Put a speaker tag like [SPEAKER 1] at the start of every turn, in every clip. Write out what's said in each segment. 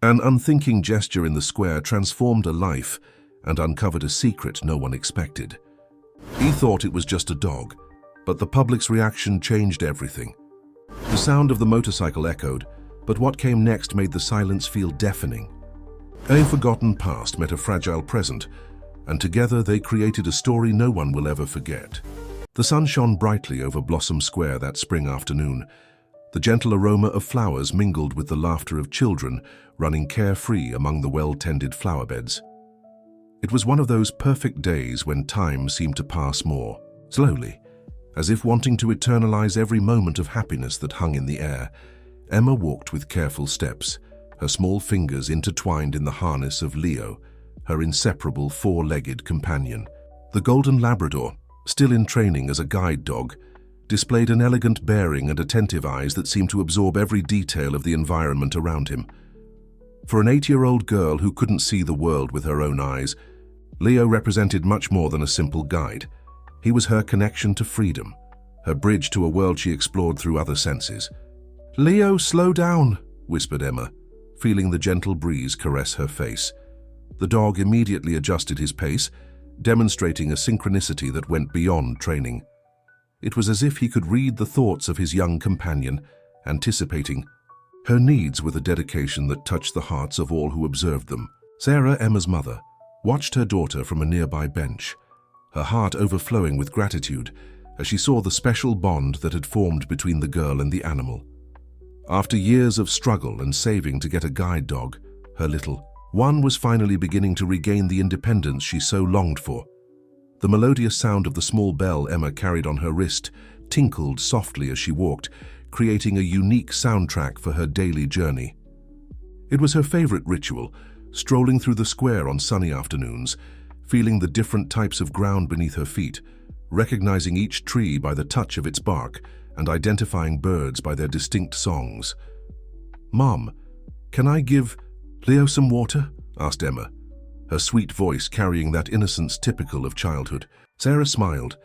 [SPEAKER 1] An unthinking gesture in the square transformed a life and uncovered a secret no one expected. He thought it was just a dog, but the public's reaction changed everything. The sound of the motorcycle echoed, but what came next made the silence feel deafening. A forgotten past met a fragile present, and together they created a story no one will ever forget. The sun shone brightly over Blossom Square that spring afternoon. The gentle aroma of flowers mingled with the laughter of children running carefree among the well-tended flower beds. It was one of those perfect days when time seemed to pass more slowly, as if wanting to eternalize every moment of happiness that hung in the air. Emma walked with careful steps, her small fingers intertwined in the harness of Leo, her inseparable four-legged companion. The golden Labrador, still in training as a guide dog, displayed an elegant bearing and attentive eyes that seemed to absorb every detail of the environment around him. For an 8-year-old girl who couldn't see the world with her own eyes, Leo represented much more than a simple guide. He was her connection to freedom, her bridge to a world she explored through other senses. "Leo, slow down," whispered Emma, feeling the gentle breeze caress her face. The dog immediately adjusted his pace, demonstrating a synchronicity that went beyond training. It was as if he could read the thoughts of his young companion, anticipating her needs with a dedication that touched the hearts of all who observed them. Sarah, Emma's mother, watched her daughter from a nearby bench, her heart overflowing with gratitude as she saw the special bond that had formed between the girl and the animal. After years of struggle and saving to get a guide dog, her little one was finally beginning to regain the independence she so longed for. The melodious sound of the small bell Emma carried on her wrist tinkled softly as she walked, creating a unique soundtrack for her daily journey. It was her favorite ritual, strolling through the square on sunny afternoons, feeling the different types of ground beneath her feet, recognizing each tree by the touch of its bark, and identifying birds by their distinct songs. "Mom, can I give Leo some water?" asked Emma, her sweet voice carrying that innocence typical of childhood. Sarah smiled,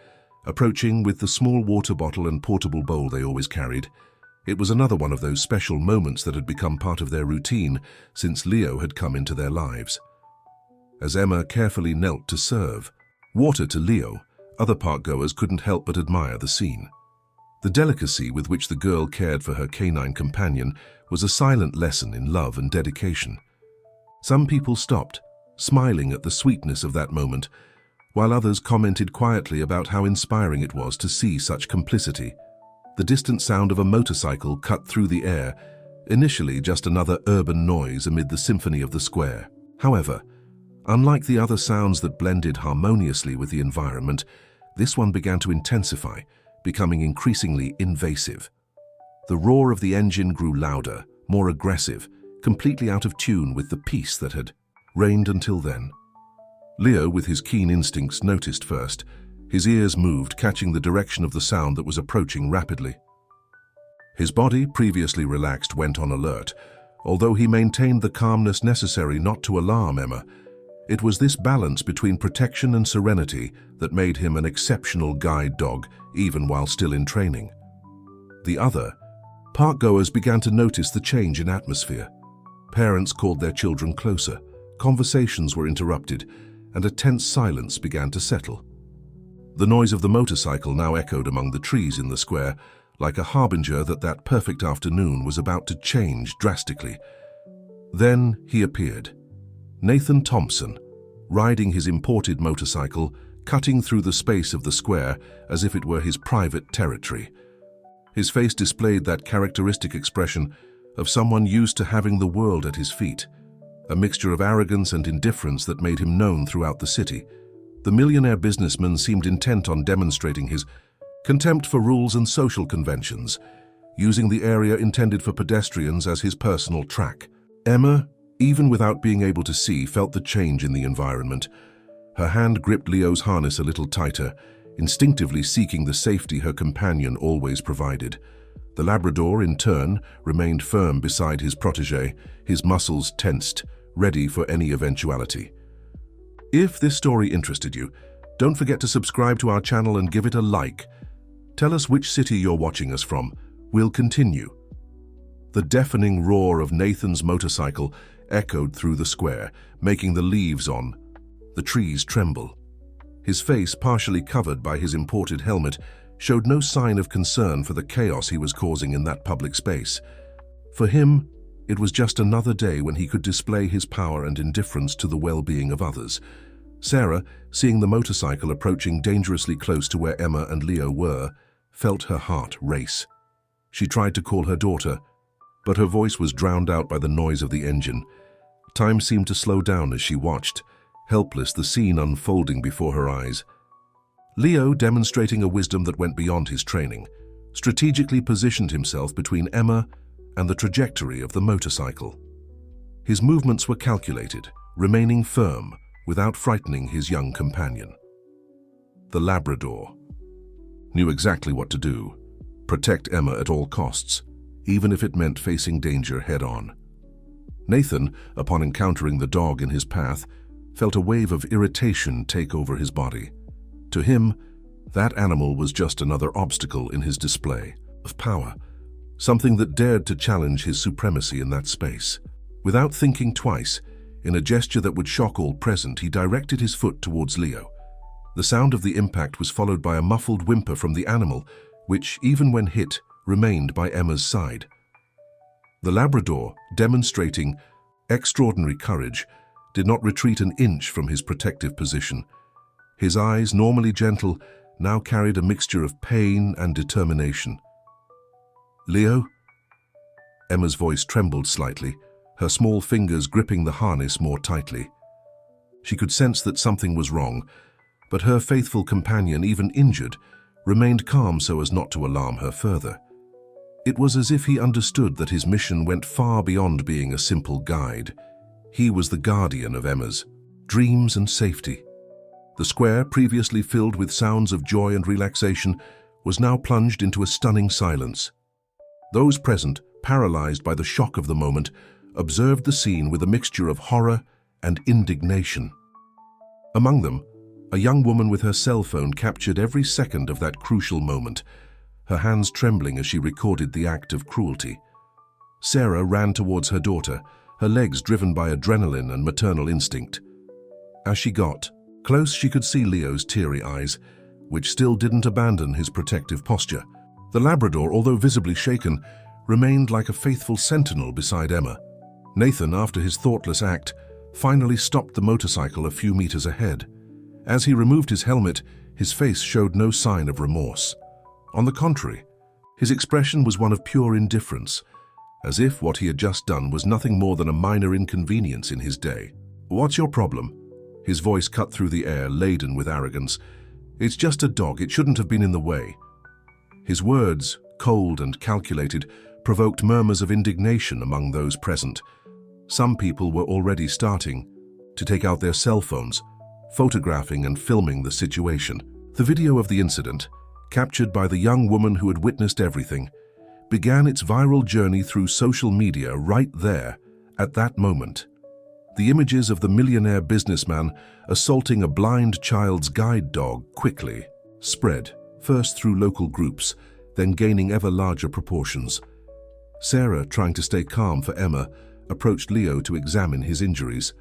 [SPEAKER 1] approaching with the small water bottle and portable bowl they always carried. It was another one of those special moments that had become part of their routine since Leo had come into their lives. As Emma carefully knelt to serve water to Leo, other park-goers couldn't help but admire the scene. The delicacy with which the girl cared for her canine companion was a silent lesson in love and dedication. Some people stopped, smiling at the sweetness of that moment, while others commented quietly about how inspiring it was to see such complicity. The distant sound of a motorcycle cut through the air, initially just another urban noise amid the symphony of the square. However, unlike the other sounds that blended harmoniously with the environment, this one began to intensify, becoming increasingly invasive. The roar of the engine grew louder, more aggressive, completely out of tune with the peace that had reigned until then. Leo, with his keen instincts, noticed first. His ears moved, catching the direction of the sound that was approaching rapidly. His body, previously relaxed, went on alert, although he maintained the calmness necessary not to alarm Emma. It was this balance between protection and serenity that made him an exceptional guide dog, even while still in training. The other park-goers began to notice the change in atmosphere. Parents called their children closer, conversations were interrupted, and a tense silence began to settle. The noise of the motorcycle now echoed among the trees in the square, like a harbinger that perfect afternoon was about to change drastically. Then he appeared. Nathan Thompson, riding his imported motorcycle, cutting through the space of the square as if it were his private territory. His face displayed that characteristic expression of someone used to having the world at his feet, a mixture of arrogance and indifference that made him known throughout the city. The millionaire businessman seemed intent on demonstrating his contempt for rules and social conventions, using the area intended for pedestrians as his personal track. Emma, even without being able to see, felt the change in the environment. Her hand gripped Leo's harness a little tighter, instinctively seeking the safety her companion always provided. The Labrador, in turn, remained firm beside his protégé, his muscles tensed, ready for any eventuality. If this story interested you, don't forget to subscribe to our channel and give it a like. Tell us which city you're watching us from. We'll continue. The deafening roar of Nathan's motorcycle echoed through the square, making the leaves on the trees tremble. His face, partially covered by his imported helmet, showed no sign of concern for the chaos he was causing in that public space. For him, it was just another day when he could display his power and indifference to the well-being of others. Sarah, seeing the motorcycle approaching dangerously close to where Emma and Leo were, felt her heart race. She tried to call her daughter, but her voice was drowned out by the noise of the engine. Time seemed to slow down as she watched, helpless, the scene unfolding before her eyes. Leo, demonstrating a wisdom that went beyond his training, strategically positioned himself between Emma and the trajectory of the motorcycle. His movements were calculated, remaining firm without frightening his young companion. The Labrador knew exactly what to do: protect Emma at all costs, even if it meant facing danger head-on. Nathan, upon encountering the dog in his path, felt a wave of irritation take over his body. To him, that animal was just another obstacle in his display of power, something that dared to challenge his supremacy in that space. Without thinking twice, in a gesture that would shock all present, he directed his foot towards Leo. The sound of the impact was followed by a muffled whimper from the animal, which, even when hit, remained by Emma's side. The Labrador, demonstrating extraordinary courage, did not retreat an inch from his protective position. His eyes, normally gentle, now carried a mixture of pain and determination. "Leo?" Emma's voice trembled slightly, her small fingers gripping the harness more tightly. She could sense that something was wrong, but her faithful companion, even injured, remained calm so as not to alarm her further. It was as if he understood that his mission went far beyond being a simple guide. He was the guardian of Emma's dreams and safety. The square, previously filled with sounds of joy and relaxation, was now plunged into a stunning silence. Those present, paralyzed by the shock of the moment, observed the scene with a mixture of horror and indignation. Among them, a young woman with her cell phone captured every second of that crucial moment, her hands trembling as she recorded the act of cruelty. Sarah ran towards her daughter, her legs driven by adrenaline and maternal instinct. As she got close, she could see Leo's teary eyes, which still didn't abandon his protective posture. The Labrador, although visibly shaken, remained like a faithful sentinel beside Emma. Nathan, after his thoughtless act, finally stopped the motorcycle a few meters ahead. As he removed his helmet, his face showed no sign of remorse. On the contrary, his expression was one of pure indifference, as if what he had just done was nothing more than a minor inconvenience in his day. "What's your problem?" His voice cut through the air, laden with arrogance. "It's just a dog, it shouldn't have been in the way." His words, cold and calculated, provoked murmurs of indignation among those present. Some people were already starting to take out their cell phones, photographing and filming the situation. The video of the incident, captured by the young woman who had witnessed everything, began its viral journey through social media right there, at that moment. The images of the millionaire businessman assaulting a blind child's guide dog quickly spread, first through local groups, then gaining ever larger proportions. Sarah, trying to stay calm for Emma, approached Leo to examine his injuries.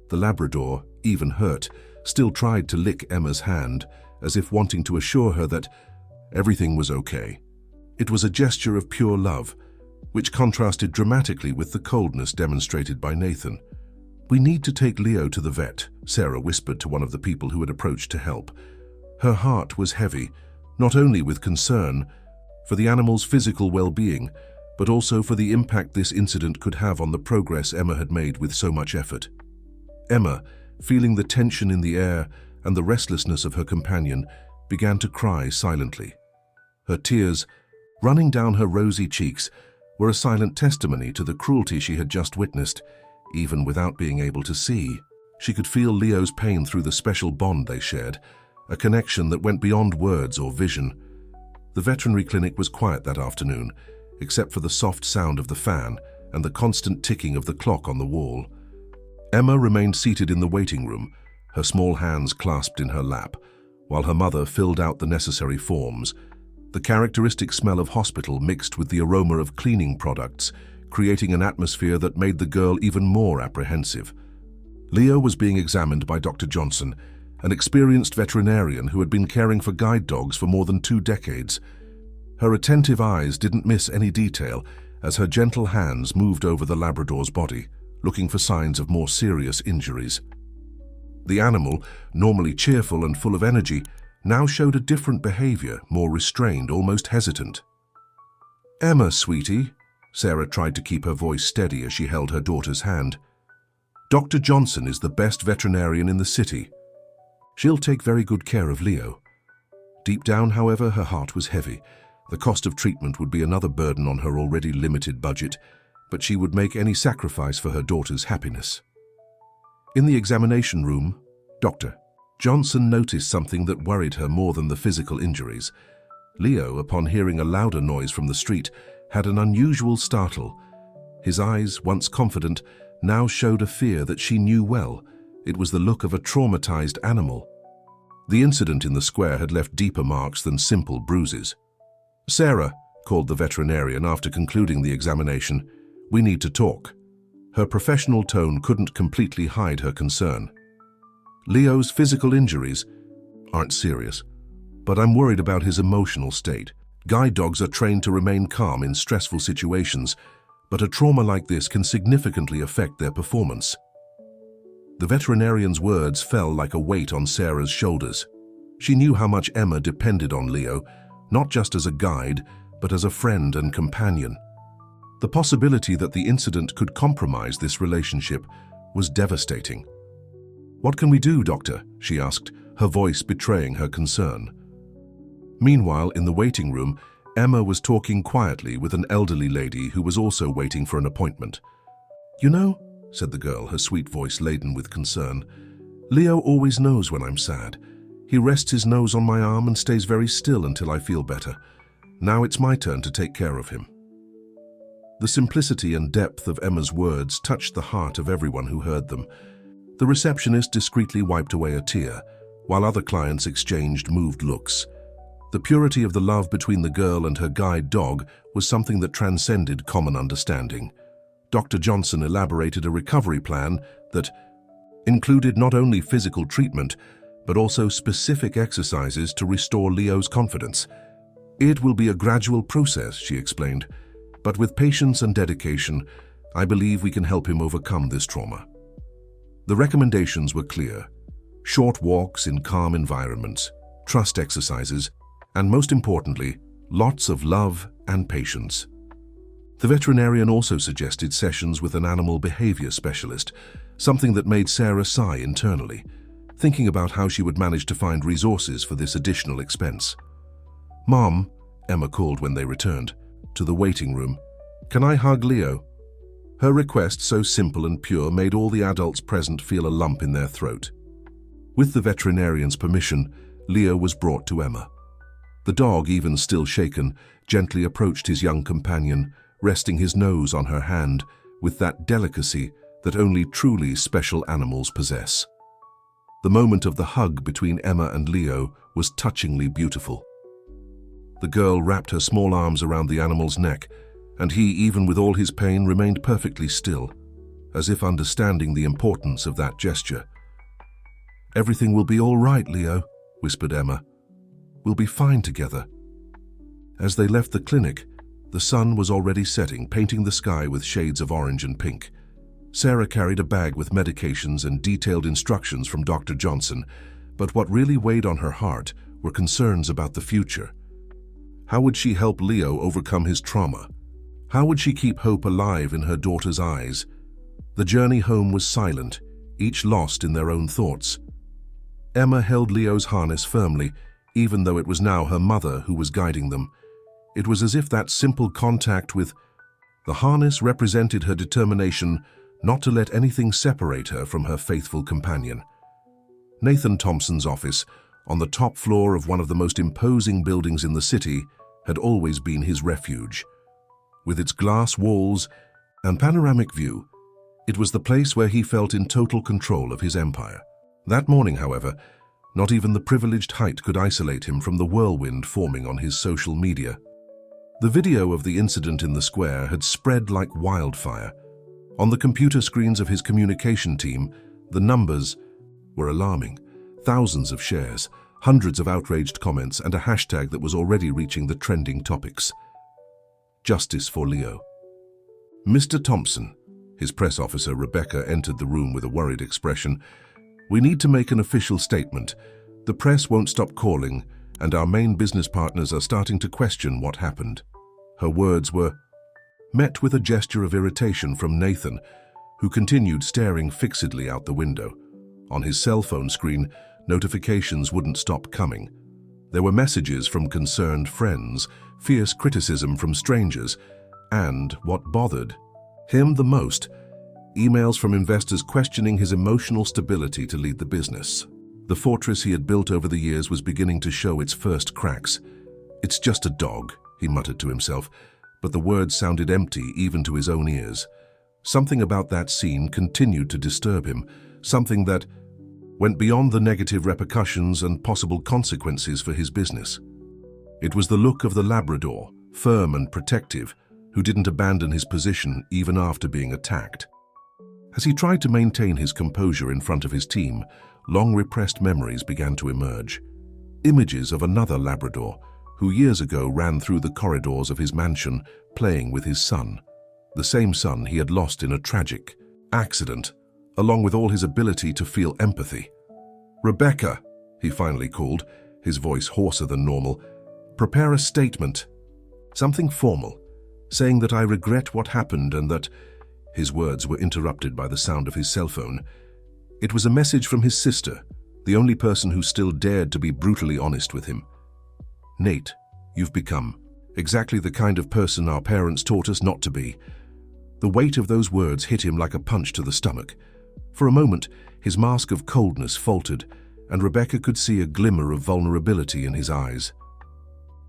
[SPEAKER 1] The Labrador, even hurt, still tried to lick Emma's hand, as if wanting to assure her that everything was okay. It was a gesture of pure love, which contrasted dramatically with the coldness demonstrated by Nathan. "We need to take Leo to the vet," Sarah whispered to one of the people who had approached to help. Her heart was heavy, not only with concern for the animal's physical well-being, but also for the impact this incident could have on the progress Emma had made with so much effort. Emma, feeling the tension in the air and the restlessness of her companion, began to cry silently. Her tears, running down her rosy cheeks, were a silent testimony to the cruelty she had just witnessed. Even without being able to see, she could feel Leo's pain through the special bond they shared, a connection that went beyond words or vision. The veterinary clinic was quiet that afternoon, except for the soft sound of the fan and the constant ticking of the clock on the wall. Emma remained seated in the waiting room, her small hands clasped in her lap, while her mother filled out the necessary forms. The characteristic smell of hospital mixed with the aroma of cleaning products creating an atmosphere that made the girl even more apprehensive. Leo was being examined by Dr. Johnson, an experienced veterinarian who had been caring for guide dogs for more than 2 decades. Her attentive eyes didn't miss any detail as her gentle hands moved over the Labrador's body, looking for signs of more serious injuries. The animal, normally cheerful and full of energy, now showed a different behavior, more restrained, almost hesitant. "Emma, sweetie," Sarah tried to keep her voice steady as she held her daughter's hand. "Dr. Johnson is the best veterinarian in the city. She'll take very good care of Leo." Deep down, however, her heart was heavy. The cost of treatment would be another burden on her already limited budget, but she would make any sacrifice for her daughter's happiness. In the examination room, Dr. Johnson noticed something that worried her more than the physical injuries. Leo, upon hearing a louder noise from the street, had an unusual startle. His eyes, once confident, now showed a fear that she knew well. It was the look of a traumatized animal. The incident in the square had left deeper marks than simple bruises. "Sarah," called the veterinarian after concluding the examination, "we need to talk." Her professional tone couldn't completely hide her concern. "Leo's physical injuries aren't serious, but I'm worried about his emotional state. Guide dogs are trained to remain calm in stressful situations, but a trauma like this can significantly affect their performance." The veterinarian's words fell like a weight on Sarah's shoulders. She knew how much Emma depended on Leo, not just as a guide, but as a friend and companion. The possibility that the incident could compromise this relationship was devastating. "What can we do, doctor?" she asked, her voice betraying her concern. Meanwhile, in the waiting room, Emma was talking quietly with an elderly lady who was also waiting for an appointment. "You know," said the girl, her sweet voice laden with concern, "Leo always knows when I'm sad. He rests his nose on my arm and stays very still until I feel better. Now it's my turn to take care of him." The simplicity and depth of Emma's words touched the heart of everyone who heard them. The receptionist discreetly wiped away a tear, while other clients exchanged moved looks. The purity of the love between the girl and her guide dog was something that transcended common understanding. Dr. Johnson elaborated a recovery plan that included not only physical treatment, but also specific exercises to restore Leo's confidence. "It will be a gradual process," she explained, "but with patience and dedication, I believe we can help him overcome this trauma." The recommendations were clear: short walks in calm environments, trust exercises, and most importantly, lots of love and patience. The veterinarian also suggested sessions with an animal behavior specialist, something that made Sarah sigh internally, thinking about how she would manage to find resources for this additional expense. "Mom," Emma called when they returned to the waiting room, "can I hug Leo?" Her request, so simple and pure, made all the adults present feel a lump in their throat. With the veterinarian's permission, Leo was brought to Emma. The dog, even still shaken, gently approached his young companion, resting his nose on her hand with that delicacy that only truly special animals possess. The moment of the hug between Emma and Leo was touchingly beautiful. The girl wrapped her small arms around the animal's neck, and he, even with all his pain, remained perfectly still, as if understanding the importance of that gesture. "Everything will be all right, Leo," whispered Emma. "We'll be fine together." As they left the clinic, the sun was already setting, painting the sky with shades of orange and pink. Sarah carried a bag with medications and detailed instructions from Dr. Johnson, but what really weighed on her heart were concerns about the future. How would she help Leo overcome his trauma? How would she keep hope alive in her daughter's eyes? The journey home was silent, each lost in their own thoughts. Emma held Leo's harness firmly, even though it was now her mother who was guiding them. It was as if that simple contact with the harness represented her determination not to let anything separate her from her faithful companion. Nathan Thompson's office, on the top floor of one of the most imposing buildings in the city, had always been his refuge. With its glass walls and panoramic view, it was the place where he felt in total control of his empire. That morning, however, not even the privileged height could isolate him from the whirlwind forming on his social media. The video of the incident in the square had spread like wildfire. On the computer screens of his communication team, the numbers were alarming. Thousands of shares, hundreds of outraged comments, and a hashtag that was already reaching the trending topics. Justice for Leo. Mr. Thompson, his press officer Rebecca entered the room with a worried expression. We need to make an official statement. The press won't stop calling, and our main business partners are starting to question what happened. Her words were met with a gesture of irritation from Nathan, who continued staring fixedly out the window. On his cell phone screen, notifications wouldn't stop coming. There were messages from concerned friends, fierce criticism from strangers, and, what bothered him the most, emails from investors questioning his emotional stability to lead the business. The fortress he had built over the years was beginning to show its first cracks. "It's just a dog," he muttered to himself, but the words sounded empty even to his own ears. Something about that scene continued to disturb him, something that went beyond the negative repercussions and possible consequences for his business. It was the look of the Labrador, firm and protective, who didn't abandon his position even after being attacked. As he tried to maintain his composure in front of his team, long repressed memories began to emerge. Images of another Labrador, who years ago ran through the corridors of his mansion playing with his son. The same son he had lost in a tragic accident, along with all his ability to feel empathy. "Rebecca," he finally called, his voice hoarser than normal, "prepare a statement. Something formal, saying that I regret what happened and that—" His words were interrupted by the sound of his cell phone. It was a message from his sister, the only person who still dared to be brutally honest with him. "Nate, you've become exactly the kind of person our parents taught us not to be." The weight of those words hit him like a punch to the stomach. For a moment, his mask of coldness faltered, and Rebecca could see a glimmer of vulnerability in his eyes.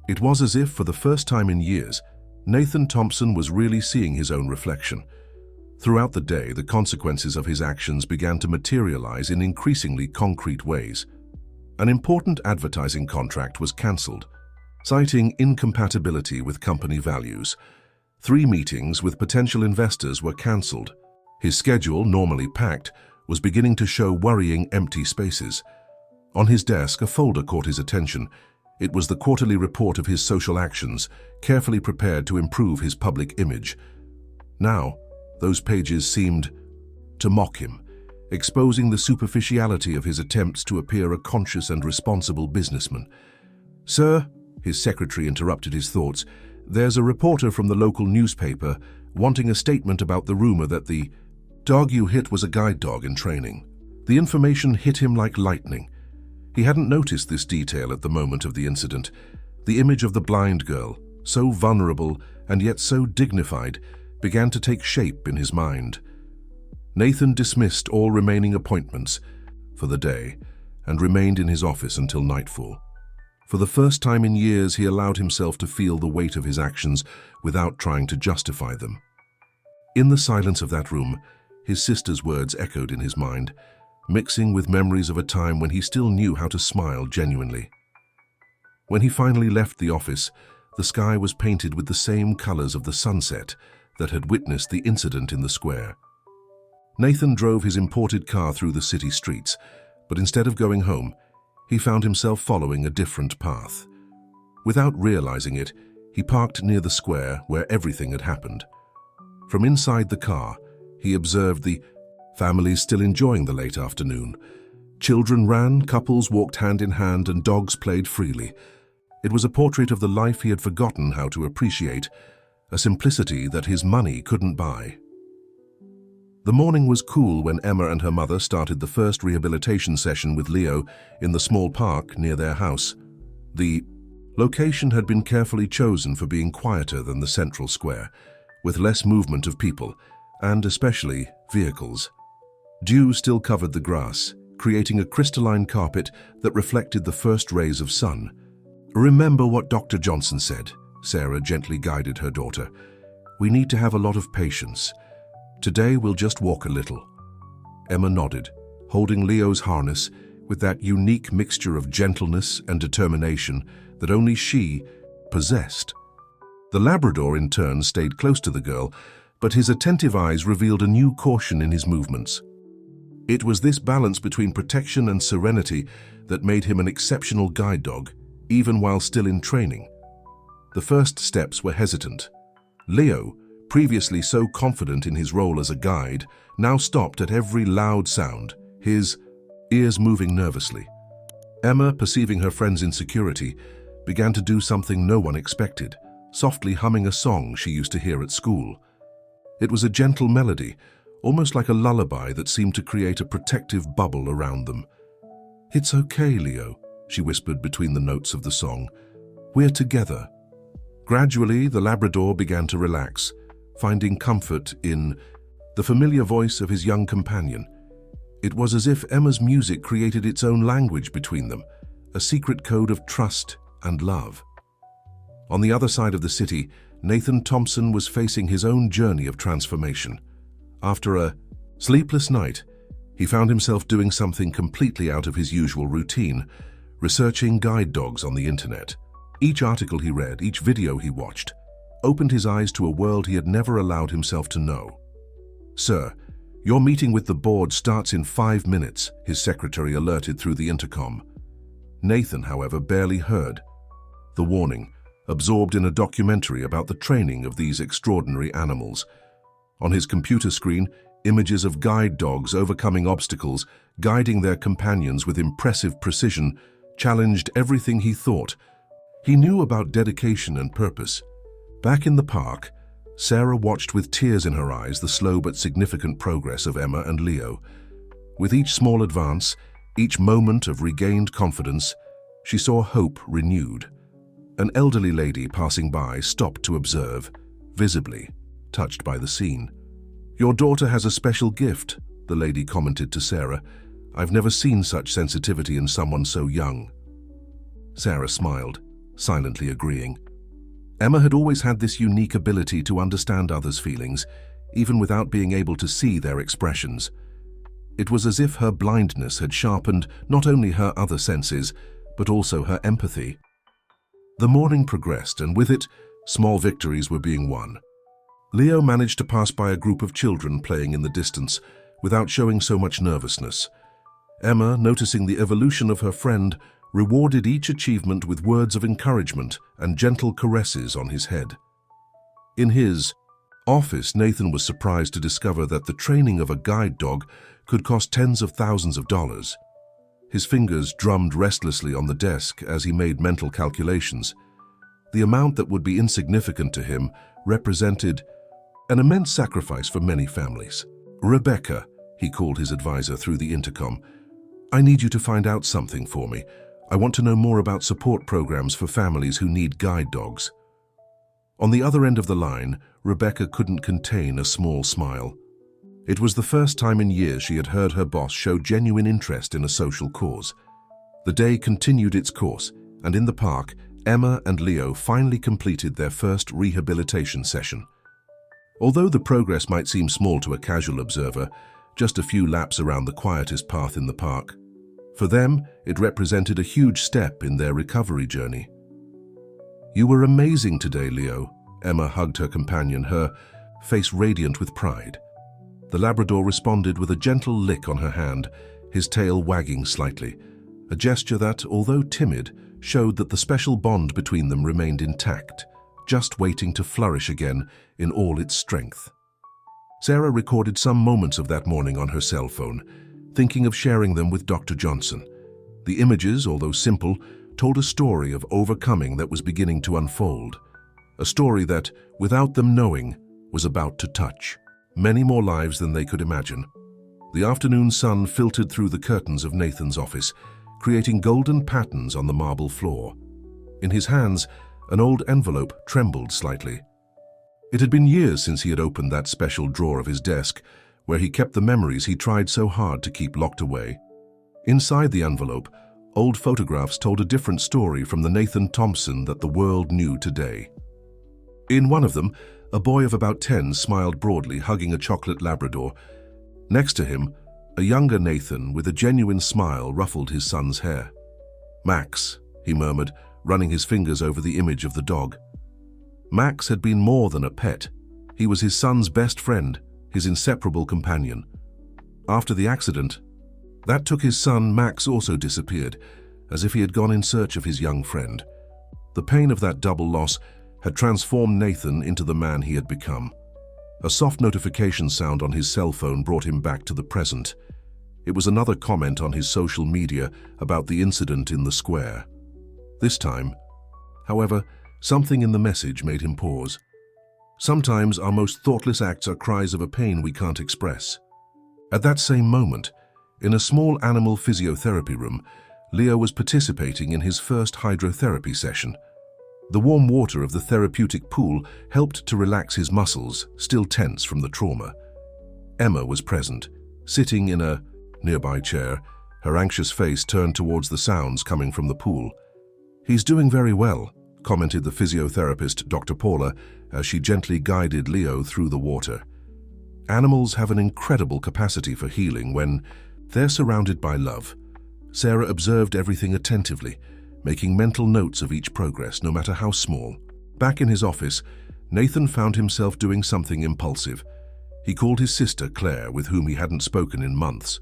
[SPEAKER 1] It was as if, for the first time in years, Nathan Thompson was really seeing his own reflection. Throughout the day, the consequences of his actions began to materialize in increasingly concrete ways. An important advertising contract was cancelled, citing incompatibility with company values. 3 meetings with potential investors were cancelled. His schedule, normally packed, was beginning to show worrying empty spaces. On his desk, a folder caught his attention. It was the quarterly report of his social actions, carefully prepared to improve his public image. Now, those pages seemed to mock him, exposing the superficiality of his attempts to appear a conscious and responsible businessman. "Sir," his secretary interrupted his thoughts, "there's a reporter from the local newspaper wanting a statement about the rumor that the dog you hit was a guide dog in training." The information hit him like lightning. He hadn't noticed this detail at the moment of the incident. The image of the blind girl, so vulnerable and yet so dignified, began to take shape in his mind. Nathan dismissed all remaining appointments for the day and remained in his office until nightfall. For the first time in years, he allowed himself to feel the weight of his actions without trying to justify them. In the silence of that room, his sister's words echoed in his mind, mixing with memories of a time when he still knew how to smile genuinely. When he finally left the office, the sky was painted with the same colors of the sunset that had witnessed the incident in the square. Nathan drove his imported car through the city streets, but instead of going home, he found himself following a different path. Without realizing it, he parked near the square where everything had happened. From inside the car, he observed the families still enjoying the late afternoon. Children ran, couples walked hand in hand, and dogs played freely. It was a portrait of the life he had forgotten how to appreciate, a simplicity that his money couldn't buy. The morning was cool when Emma and her mother started the first rehabilitation session with Leo in the small park near their house. The location had been carefully chosen for being quieter than the central square, with less movement of people, and especially vehicles. Dew still covered the grass, creating a crystalline carpet that reflected the first rays of sun. "Remember what Dr. Johnson said," Sarah gently guided her daughter. "We need to have a lot of patience. Today we'll just walk a little." Emma nodded, holding Leo's harness with that unique mixture of gentleness and determination that only she possessed. The Labrador, in turn, stayed close to the girl, but his attentive eyes revealed a new caution in his movements. It was this balance between protection and serenity that made him an exceptional guide dog, even while still in training. The first steps were hesitant. Leo, previously so confident in his role as a guide, now stopped at every loud sound, his ears moving nervously. Emma, perceiving her friend's insecurity, began to do something no one expected, softly humming a song she used to hear at school. It was a gentle melody, almost like a lullaby that seemed to create a protective bubble around them. "It's okay, Leo," she whispered between the notes of the song. "We're together." Gradually, the Labrador began to relax, finding comfort in the familiar voice of his young companion. It was as if Emma's music created its own language between them, a secret code of trust and love. On the other side of the city, Nathan Thompson was facing his own journey of transformation. After a sleepless night, he found himself doing something completely out of his usual routine, researching guide dogs on the internet. Each article he read, each video he watched, opened his eyes to a world he had never allowed himself to know. "Sir, your meeting with the board starts in 5 minutes," his secretary alerted through the intercom. Nathan, however, barely heard the warning, absorbed in a documentary about the training of these extraordinary animals. On his computer screen, images of guide dogs overcoming obstacles, guiding their companions with impressive precision, challenged everything he thought. He knew about dedication and purpose. Back in the park, Sarah watched with tears in her eyes the slow but significant progress of Emma and Leo. With each small advance, each moment of regained confidence, she saw hope renewed. An elderly lady passing by stopped to observe, visibly touched by the scene. "Your daughter has a special gift," the lady commented to Sarah. "I've never seen such sensitivity in someone so young." Sarah smiled, silently agreeing. Emma had always had this unique ability to understand others' feelings, even without being able to see their expressions. It was as if her blindness had sharpened not only her other senses, but also her empathy. The morning progressed, and with it, small victories were being won. Leo managed to pass by a group of children playing in the distance without showing so much nervousness. Emma, noticing the evolution of her friend, rewarded each achievement with words of encouragement and gentle caresses on his head. In his office, Nathan was surprised to discover that the training of a guide dog could cost tens of thousands of dollars. His fingers drummed restlessly on the desk as he made mental calculations. The amount that would be insignificant to him represented an immense sacrifice for many families. "Rebecca," he called his advisor through the intercom, "I need you to find out something for me. I want to know more about support programs for families who need guide dogs." On the other end of the line, Rebecca couldn't contain a small smile. It was the first time in years she had heard her boss show genuine interest in a social cause. The day continued its course, and in the park, Emma and Leo finally completed their first rehabilitation session. Although the progress might seem small to a casual observer, just a few laps around the quietest path in the park, for them, it represented a huge step in their recovery journey. "You were amazing today, Leo." Emma hugged her companion, her face radiant with pride. The Labrador responded with a gentle lick on her hand, his tail wagging slightly, a gesture that, although timid, showed that the special bond between them remained intact, just waiting to flourish again in all its strength. Sarah recorded some moments of that morning on her cell phone, thinking of sharing them with Dr. Johnson. The images, although simple, told a story of overcoming that was beginning to unfold. A story that, without them knowing, was about to touch many more lives than they could imagine. The afternoon sun filtered through the curtains of Nathan's office, creating golden patterns on the marble floor. In his hands, an old envelope trembled slightly. It had been years since he had opened that special drawer of his desk, where he kept the memories he tried so hard to keep locked away. Inside the envelope, old photographs told a different story from the Nathan Thompson that the world knew today. In one of them, a boy of about 10 smiled broadly, hugging a chocolate Labrador. Next to him, a younger Nathan with a genuine smile ruffled his son's hair. "Max," he murmured, running his fingers over the image of the dog. Max had been more than a pet. He was his son's best friend, his inseparable companion. After the accident, that took his son, Max also disappeared, as if he had gone in search of his young friend. The pain of that double loss had transformed Nathan into the man he had become. A soft notification sound on his cell phone brought him back to the present. It was another comment on his social media about the incident in the square. This time, however, something in the message made him pause. Sometimes our most thoughtless acts are cries of a pain we can't express. At that same moment, in a small animal physiotherapy room, Leo was participating in his first hydrotherapy session. The warm water of the therapeutic pool helped to relax his muscles, still tense from the trauma. Emma was present, sitting in a nearby chair, her anxious face turned towards the sounds coming from the pool. "He's doing very well," commented the physiotherapist, Dr. Paula, as she gently guided Leo through the water. Animals have an incredible capacity for healing when they're surrounded by love. Sarah observed everything attentively, making mental notes of each progress, no matter how small. Back in his office, Nathan found himself doing something impulsive. He called his sister, Claire, with whom he hadn't spoken in months.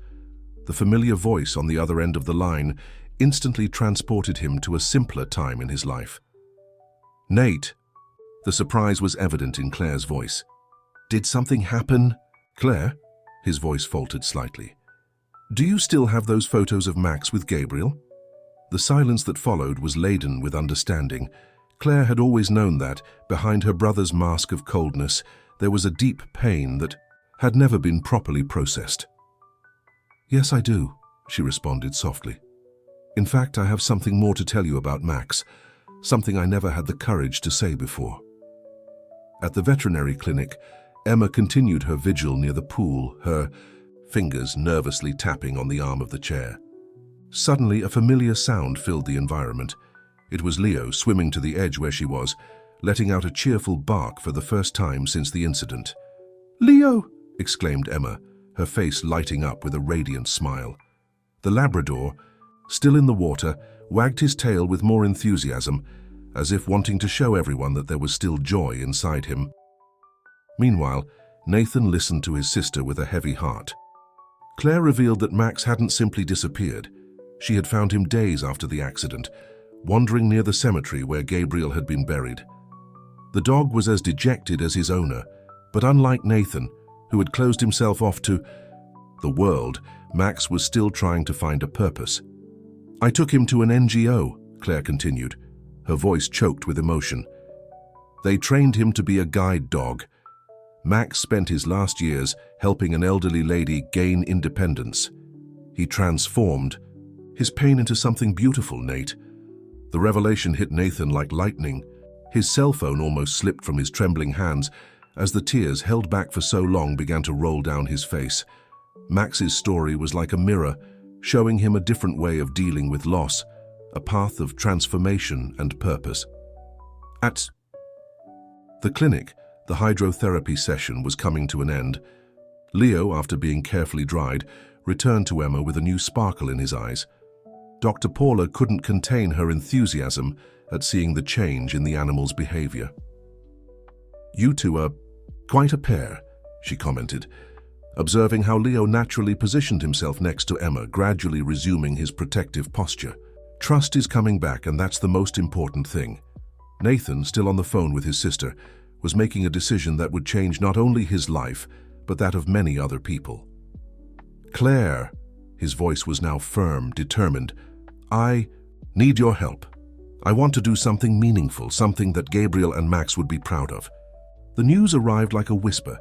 [SPEAKER 1] The familiar voice on the other end of the line instantly transported him to a simpler time in his life. "Nate." The surprise was evident in Claire's voice. "Did something happen?" "Claire?" His voice faltered slightly. "Do you still have those photos of Max with Gabriel?" The silence that followed was laden with understanding. Claire had always known that, behind her brother's mask of coldness, there was a deep pain that had never been properly processed. "Yes, I do," she responded softly. "In fact, I have something more to tell you about Max, something I never had the courage to say before." At the veterinary clinic, Emma continued her vigil near the pool, her fingers nervously tapping on the arm of the chair. Suddenly, a familiar sound filled the environment. It was Leo swimming to the edge where she was, letting out a cheerful bark for the first time since the incident. "Leo!" exclaimed Emma, her face lighting up with a radiant smile. The Labrador, still in the water, wagged his tail with more enthusiasm, as if wanting to show everyone that there was still joy inside him. Meanwhile, Nathan listened to his sister with a heavy heart. Claire revealed that Max hadn't simply disappeared. She had found him days after the accident, wandering near the cemetery where Gabriel had been buried. The dog was as dejected as his owner, but unlike Nathan, who had closed himself off to the world, Max was still trying to find a purpose. "I took him to an NGO," Claire continued, her voice choked with emotion. "They trained him to be a guide dog. Max spent his last years helping an elderly lady gain independence. He transformed his pain into something beautiful, Nate." The revelation hit Nathan like lightning. His cell phone almost slipped from his trembling hands as the tears held back for so long began to roll down his face. Max's story was like a mirror, showing him a different way of dealing with loss, a path of transformation and purpose. At the clinic, the hydrotherapy session was coming to an end. Leo, after being carefully dried, returned to Emma with a new sparkle in his eyes. Dr. Paula couldn't contain her enthusiasm at seeing the change in the animal's behavior. "You two are quite a pair," she commented, observing how Leo naturally positioned himself next to Emma, gradually resuming his protective posture. "Trust is coming back, and that's the most important thing." Nathan, still on the phone with his sister, was making a decision that would change not only his life, but that of many other people. "Claire," his voice was now firm, determined, "I need your help. I want to do something meaningful, something that Gabriel and Max would be proud of." The news arrived like a whisper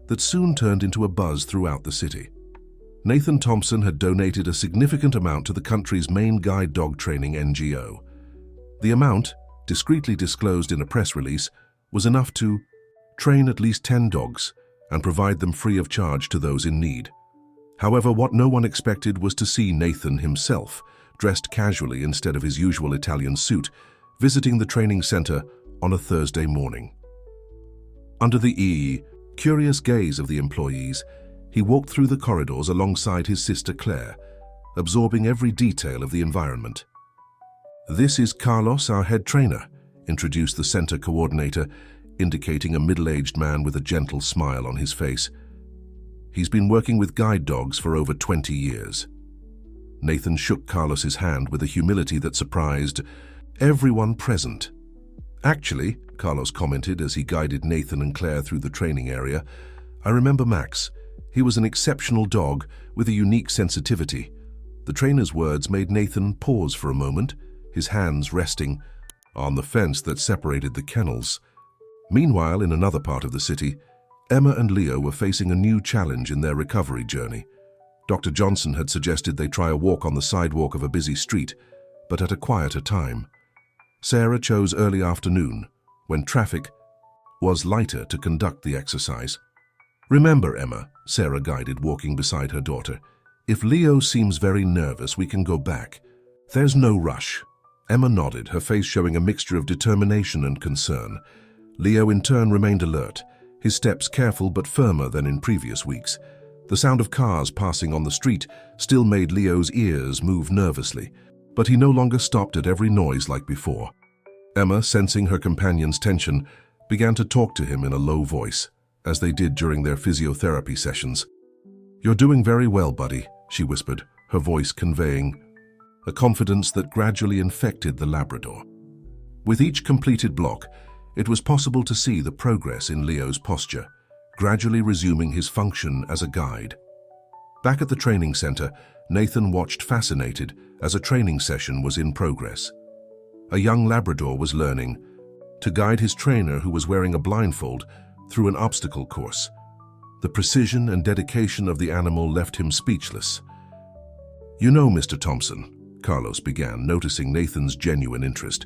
[SPEAKER 1] that soon turned into a buzz throughout the city. Nathan Thompson had donated a significant amount to the country's main guide dog training NGO. The amount, discreetly disclosed in a press release, was enough to train at least 10 dogs and provide them free of charge to those in need. However, what no one expected was to see Nathan himself, dressed casually instead of his usual Italian suit, visiting the training center on a Thursday morning. Under the curious gaze of the employees, he walked through the corridors alongside his sister Claire, absorbing every detail of the environment. "This is Carlos, our head trainer," introduced the center coordinator, indicating a middle-aged man with a gentle smile on his face. He's been working with guide dogs for over 20 years. Nathan shook Carlos's hand with a humility that surprised everyone present. "Actually," Carlos commented as he guided Nathan and Claire through the training area, "I remember Max. He was an exceptional dog with a unique sensitivity." The trainer's words made Nathan pause for a moment, his hands resting on the fence that separated the kennels. Meanwhile, in another part of the city, Emma and Leo were facing a new challenge in their recovery journey. Dr. Johnson had suggested they try a walk on the sidewalk of a busy street, but at a quieter time. Sarah chose early afternoon, when traffic was lighter, to conduct the exercise. "Remember, Emma," Sarah guided, walking beside her daughter, "if Leo seems very nervous, we can go back. There's no rush." Emma nodded, her face showing a mixture of determination and concern. Leo in turn remained alert, his steps careful but firmer than in previous weeks. The sound of cars passing on the street still made Leo's ears move nervously, but he no longer stopped at every noise like before. Emma, sensing her companion's tension, began to talk to him in a low voice, as they did during their physiotherapy sessions. "You're doing very well, buddy," she whispered, her voice conveying a confidence that gradually infected the Labrador. With each completed block, it was possible to see the progress in Leo's posture, gradually resuming his function as a guide. Back at the training center, Nathan watched fascinated as a training session was in progress. A young Labrador was learning to guide his trainer, who was wearing a blindfold, through an obstacle course. The precision and dedication of the animal left him speechless. "You know, Mr. Thompson," Carlos began, noticing Nathan's genuine interest,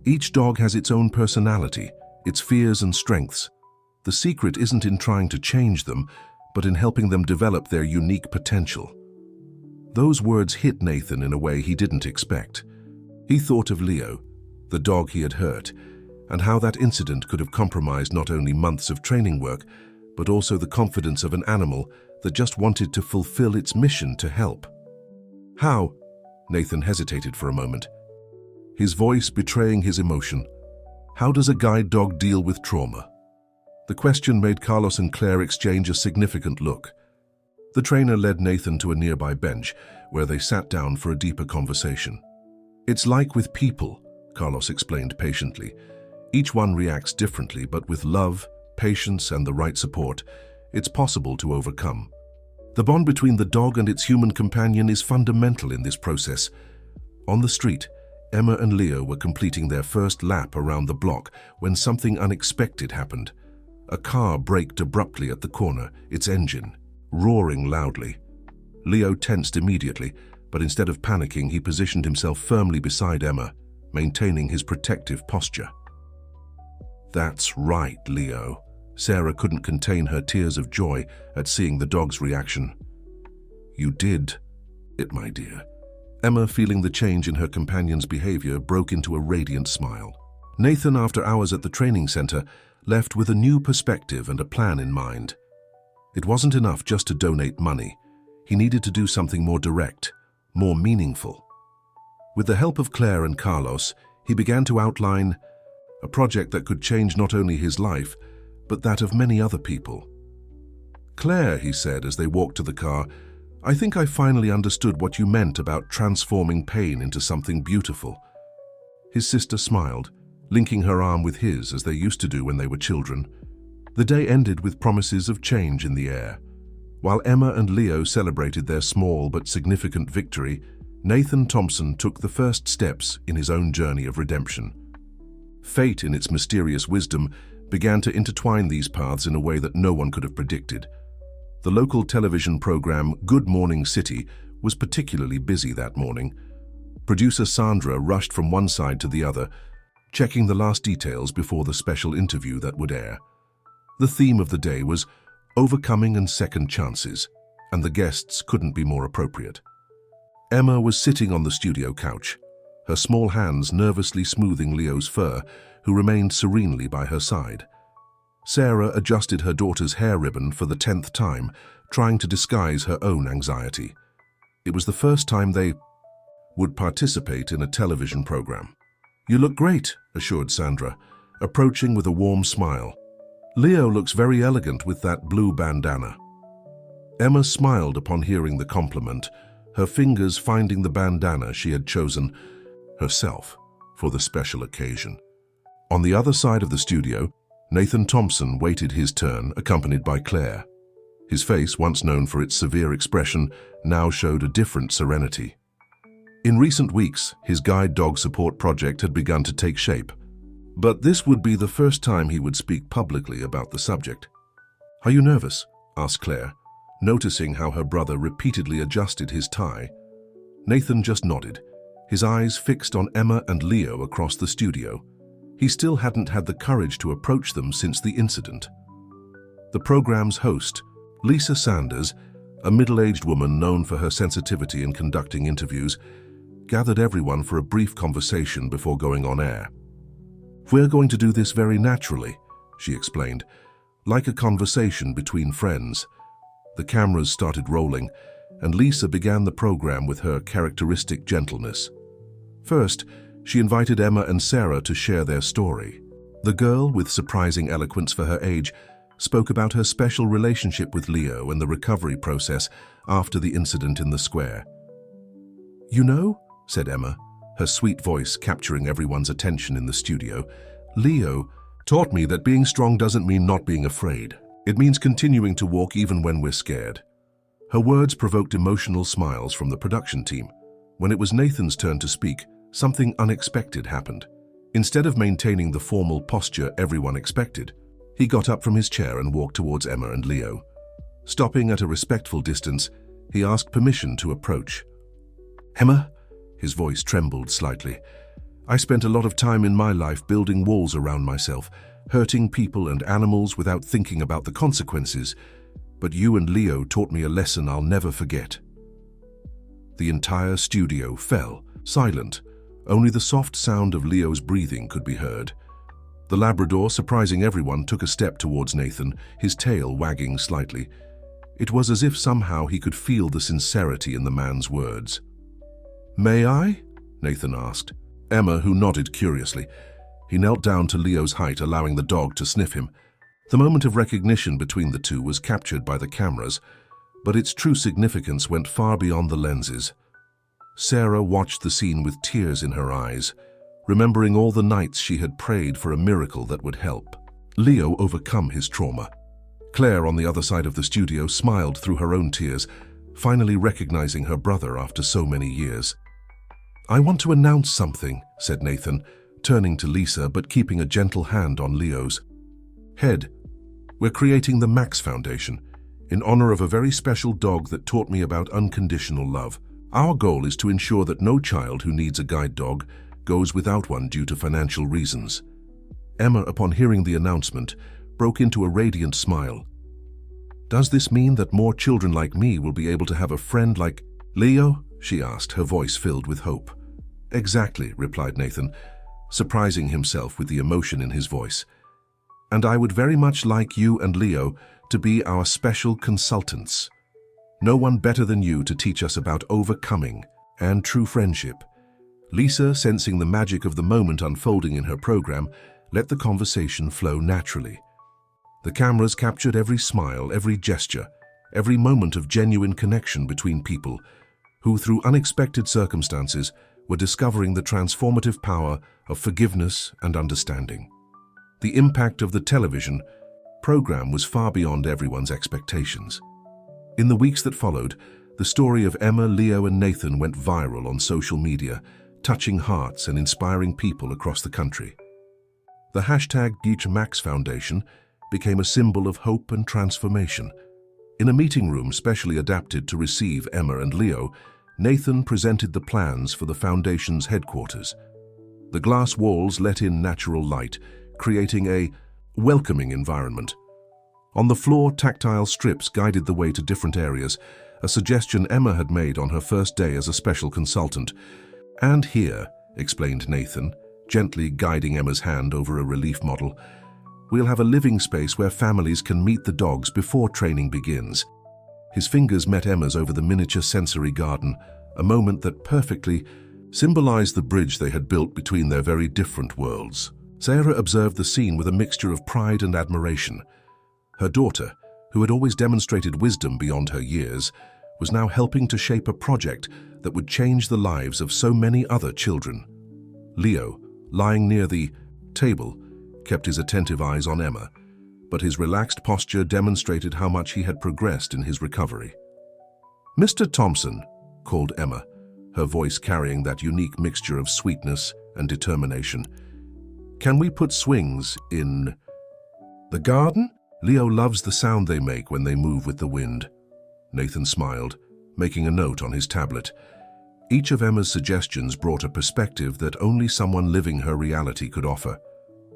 [SPEAKER 1] "each dog has its own personality, its fears and strengths. The secret isn't in trying to change them, but in helping them develop their unique potential." Those words hit Nathan in a way he didn't expect. He thought of Leo, the dog he had hurt, and how that incident could have compromised not only months of training work, but also the confidence of an animal that just wanted to fulfill its mission to help. "How?" Nathan hesitated for a moment, his voice betraying his emotion. "How does a guide dog deal with trauma?" The question made Carlos and Claire exchange a significant look. The trainer led Nathan to a nearby bench, where they sat down for a deeper conversation. "It's like with people," Carlos explained patiently. "Each one reacts differently, but with love, patience, and the right support, it's possible to overcome. The bond between the dog and its human companion is fundamental in this process." On the street, Emma and Leo were completing their first lap around the block when something unexpected happened. A car braked abruptly at the corner, its engine roaring loudly. Leo tensed immediately, but instead of panicking, he positioned himself firmly beside Emma, maintaining his protective posture. "That's right, Leo." Sarah couldn't contain her tears of joy at seeing the dog's reaction. "You did it, my dear." Emma, feeling the change in her companion's behavior, broke into a radiant smile. Nathan, after hours at the training center, left with a new perspective and a plan in mind. It wasn't enough just to donate money. He needed to do something more direct, more meaningful. With the help of Claire and Carlos, he began to outline a project that could change not only his life, but that of many other people. "Claire," he said as they walked to the car, "I think I finally understood what you meant about transforming pain into something beautiful." His sister smiled, linking her arm with his as they used to do when they were children. The day ended with promises of change in the air. While Emma and Leo celebrated their small but significant victory, Nathan Thompson took the first steps in his own journey of redemption. Fate, in its mysterious wisdom, began to intertwine these paths in a way that no one could have predicted. The local television program Good Morning City was particularly busy that morning. Producer Sandra rushed from one side to the other, checking the last details before the special interview that would air. The theme of the day was overcoming and second chances, and the guests couldn't be more appropriate. Emma was sitting on the studio couch, her small hands nervously smoothing Leo's fur, who remained serenely by her side. Sarah adjusted her daughter's hair ribbon for the 10th time, trying to disguise her own anxiety. It was the first time they would participate in a television program. "You look great," assured Sandra, approaching with a warm smile. "Leo looks very elegant with that blue bandana." Emma smiled upon hearing the compliment, her fingers finding the bandana she had chosen herself for the special occasion. On the other side of the studio, Nathan Thompson waited his turn, accompanied by Claire. His face, once known for its severe expression, now showed a different serenity. In recent weeks, his guide dog support project had begun to take shape, but this would be the first time he would speak publicly about the subject. "Are you nervous?" asked Claire, noticing how her brother repeatedly adjusted his tie. Nathan just nodded, his eyes fixed on Emma and Leo across the studio. He still hadn't had the courage to approach them since the incident. The program's host, Lisa Sanders, a middle-aged woman known for her sensitivity in conducting interviews, gathered everyone for a brief conversation before going on air. "We're going to do this very naturally," she explained, "like a conversation between friends." The cameras started rolling, and Lisa began the program with her characteristic gentleness. First, she invited Emma and Sarah to share their story. The girl, with surprising eloquence for her age, spoke about her special relationship with Leo and the recovery process after the incident in the square. "You know," said Emma, her sweet voice capturing everyone's attention in the studio, "Leo taught me that being strong doesn't mean not being afraid. It means continuing to walk even when we're scared." Her words provoked emotional smiles from the production team. When it was Nathan's turn to speak, something unexpected happened. Instead of maintaining the formal posture everyone expected, he got up from his chair and walked towards Emma and Leo. Stopping at a respectful distance, he asked permission to approach. "Emma," his voice trembled slightly, "I spent a lot of time in my life building walls around myself, hurting people and animals without thinking about the consequences, but you and Leo taught me a lesson I'll never forget." The entire studio fell, silent. Only the soft sound of Leo's breathing could be heard. The Labrador, surprising everyone, took a step towards Nathan, his tail wagging slightly. It was as if somehow he could feel the sincerity in the man's words. "May I?" Nathan asked. Emma, who nodded curiously. He knelt down to Leo's height, allowing the dog to sniff him. The moment of recognition between the two was captured by the cameras, but its true significance went far beyond the lenses. Sarah watched the scene with tears in her eyes, remembering all the nights she had prayed for a miracle that would help Leo overcome his trauma. Claire, on the other side of the studio, smiled through her own tears, finally recognizing her brother after so many years. "I want to announce something," said Nathan, turning to Lisa but keeping a gentle hand on Leo's head. "We're creating the Max Foundation, in honor of a very special dog that taught me about unconditional love. Our goal is to ensure that no child who needs a guide dog goes without one due to financial reasons." Emma, upon hearing the announcement, broke into a radiant smile. "Does this mean that more children like me will be able to have a friend like Leo?" she asked, her voice filled with hope. "Exactly," replied Nathan, surprising himself with the emotion in his voice. "And I would very much like you and Leo to be our special consultants. No one better than you to teach us about overcoming and true friendship." Lisa, sensing the magic of the moment unfolding in her program, let the conversation flow naturally. The cameras captured every smile, every gesture, every moment of genuine connection between people who, through unexpected circumstances, were discovering the transformative power of forgiveness and understanding. The impact of the television program was far beyond everyone's expectations. In the weeks that followed, the story of Emma, Leo, and Nathan went viral on social media, touching hearts and inspiring people across the country. The hashtag #Max Foundation became a symbol of hope and transformation. In a meeting room specially adapted to receive Emma and Leo, Nathan presented the plans for the foundation's headquarters. The glass walls let in natural light, creating a welcoming environment. On the floor, tactile strips guided the way to different areas, a suggestion Emma had made on her first day as a special consultant. "And here," explained Nathan, gently guiding Emma's hand over a relief model, "we'll have a living space where families can meet the dogs before training begins." His fingers met Emma's over the miniature sensory garden, a moment that perfectly symbolized the bridge they had built between their very different worlds. Sarah observed the scene with a mixture of pride and admiration. Her daughter, who had always demonstrated wisdom beyond her years, was now helping to shape a project that would change the lives of so many other children. Leo, lying near the table, kept his attentive eyes on Emma, but his relaxed posture demonstrated how much he had progressed in his recovery. "Mr. Thompson," called Emma, her voice carrying that unique mixture of sweetness and determination, "can we put swings in the garden? Leo loves the sound they make when they move with the wind." Nathan smiled, making a note on his tablet. Each of Emma's suggestions brought a perspective that only someone living her reality could offer.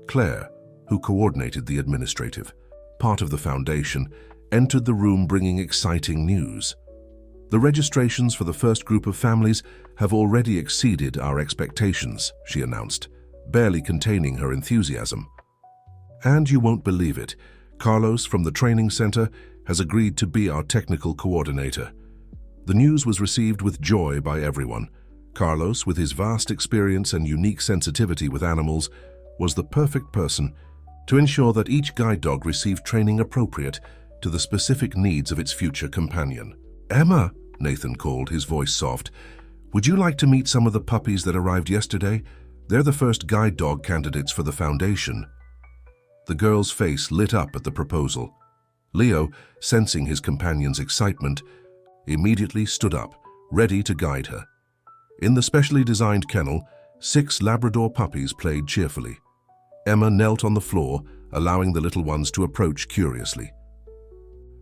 [SPEAKER 1] Claire, who coordinated the administrative part of the foundation, entered the room bringing exciting news. "The registrations for the first group of families have already exceeded our expectations," she announced, barely containing her enthusiasm. "And you won't believe it, Carlos from the training center has agreed to be our technical coordinator." The news was received with joy by everyone. Carlos, with his vast experience and unique sensitivity with animals, was the perfect person to ensure that each guide dog received training appropriate to the specific needs of its future companion. "Emma," Nathan called, his voice soft, "would you like to meet some of the puppies that arrived yesterday? They're the first guide dog candidates for the foundation." The girl's face lit up at the proposal. Leo, sensing his companion's excitement, immediately stood up, ready to guide her. In the specially designed kennel, 6 Labrador puppies played cheerfully. Emma knelt on the floor, allowing the little ones to approach curiously.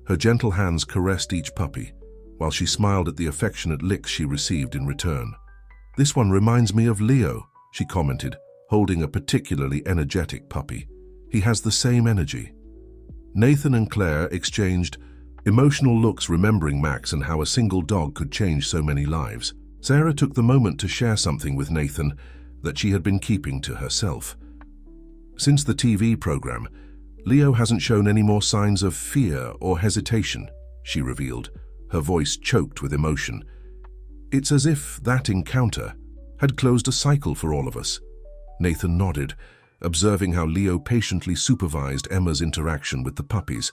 [SPEAKER 1] Her gentle hands caressed each puppy, while she smiled at the affectionate licks she received in return. "This one reminds me of Leo," she commented, holding a particularly energetic puppy. "He has the same energy." Nathan and Claire exchanged emotional looks, remembering Max and how a single dog could change so many lives. Sarah took the moment to share something with Nathan that she had been keeping to herself. "Since the TV program, Leo hasn't shown any more signs of fear or hesitation," she revealed, her voice choked with emotion. "It's as if that encounter had closed a cycle for all of us." Nathan nodded, observing how Leo patiently supervised Emma's interaction with the puppies.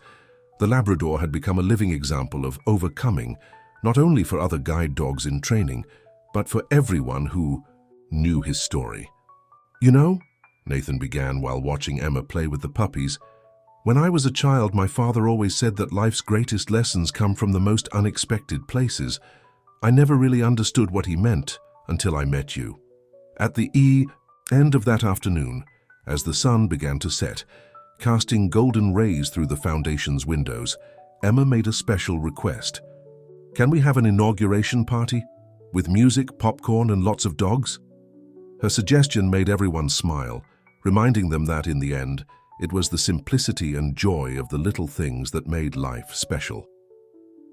[SPEAKER 1] The Labrador had become a living example of overcoming, not only for other guide dogs in training, but for everyone who knew his story. "You know," Nathan began while watching Emma play with the puppies, "when I was a child, my father always said that life's greatest lessons come from the most unexpected places. I never really understood what he meant until I met you." At the end of that afternoon, as the sun began to set, casting golden rays through the foundation's windows, Emma made a special request. "Can we have an inauguration party? With music, popcorn, and lots of dogs?" Her suggestion made everyone smile, reminding them that, in the end, it was the simplicity and joy of the little things that made life special.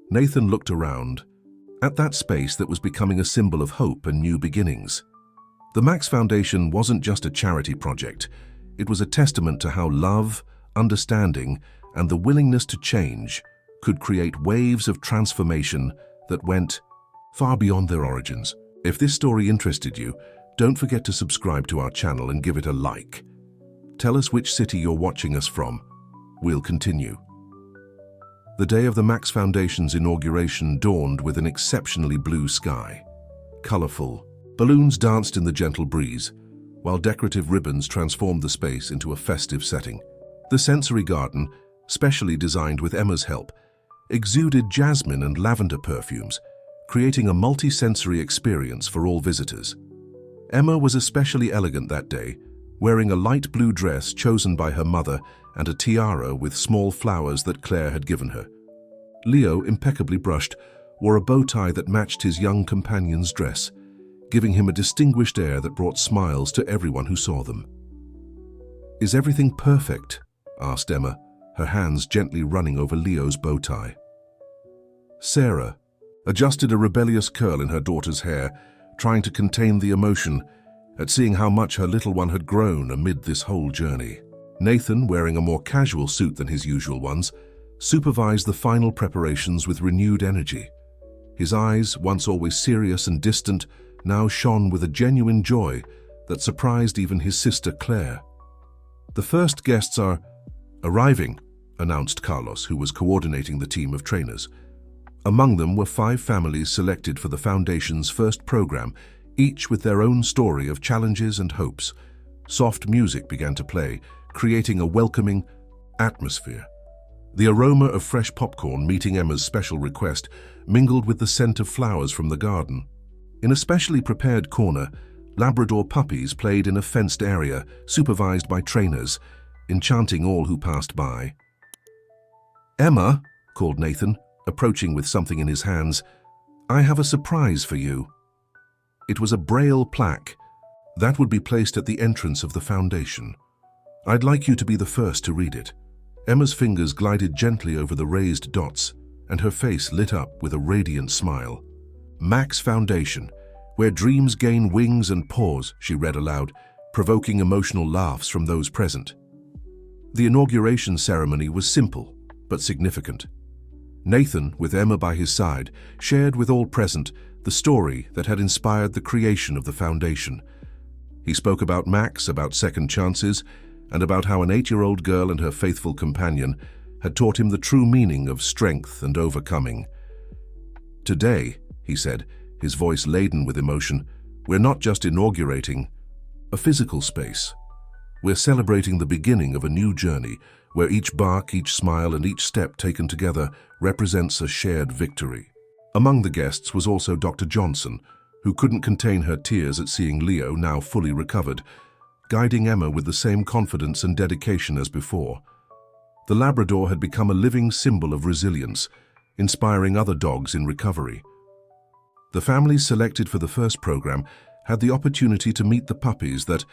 [SPEAKER 1] Nathan looked around, at that space that was becoming a symbol of hope and new beginnings. The Max Foundation wasn't just a charity project. It was a testament to how love, understanding, and the willingness to change could create waves of transformation that went far beyond their origins. If this story interested you, don't forget to subscribe to our channel and give it a like. Tell us which city you're watching us from. We'll continue. The day of the Max Foundation's inauguration dawned with an exceptionally blue sky. Colorful balloons danced in the gentle breeze, while decorative ribbons transformed the space into a festive setting. The sensory garden, specially designed with Emma's help, exuded jasmine and lavender perfumes, creating a multi-sensory experience for all visitors. Emma was especially elegant that day, wearing a light blue dress chosen by her mother and a tiara with small flowers that Claire had given her. Leo, impeccably brushed, wore a bow tie that matched his young companion's dress, giving him a distinguished air that brought smiles to everyone who saw them. "Is everything perfect?" asked Emma, her hands gently running over Leo's bow tie. Sarah adjusted a rebellious curl in her daughter's hair, trying to contain the emotion at seeing how much her little one had grown amid this whole journey. Nathan, wearing a more casual suit than his usual ones, supervised the final preparations with renewed energy. His eyes, once always serious and distant, now shone with a genuine joy that surprised even his sister Claire. "The first guests are arriving," announced Carlos, who was coordinating the team of trainers. Among them were 5 families selected for the Foundation's first program, each with their own story of challenges and hopes. Soft music began to play, creating a welcoming atmosphere. The aroma of fresh popcorn meeting Emma's special request mingled with the scent of flowers from the garden. In a specially prepared corner, Labrador puppies played in a fenced area, supervised by trainers, enchanting all who passed by. "Emma," called Nathan, approaching with something in his hands, "I have a surprise for you." It was a Braille plaque that would be placed at the entrance of the Foundation. "I'd like you to be the first to read it." Emma's fingers glided gently over the raised dots, and her face lit up with a radiant smile. "Max Foundation, where dreams gain wings and paws," she read aloud, provoking emotional laughs from those present. The inauguration ceremony was simple, but significant. Nathan, with Emma by his side, shared with all present the story that had inspired the creation of the Foundation. He spoke about Max, about second chances, and about how an 8-year-old girl and her faithful companion had taught him the true meaning of strength and overcoming. "Today," he said, his voice laden with emotion, "we're not just inaugurating a physical space. We're celebrating the beginning of a new journey where each bark, each smile, and each step taken together represents a shared victory." Among the guests was also Dr. Johnson, who couldn't contain her tears at seeing Leo, now fully recovered, guiding Emma with the same confidence and dedication as before. The Labrador had become a living symbol of resilience, inspiring other dogs in recovery. The families selected for the first program had the opportunity to meet the puppies that,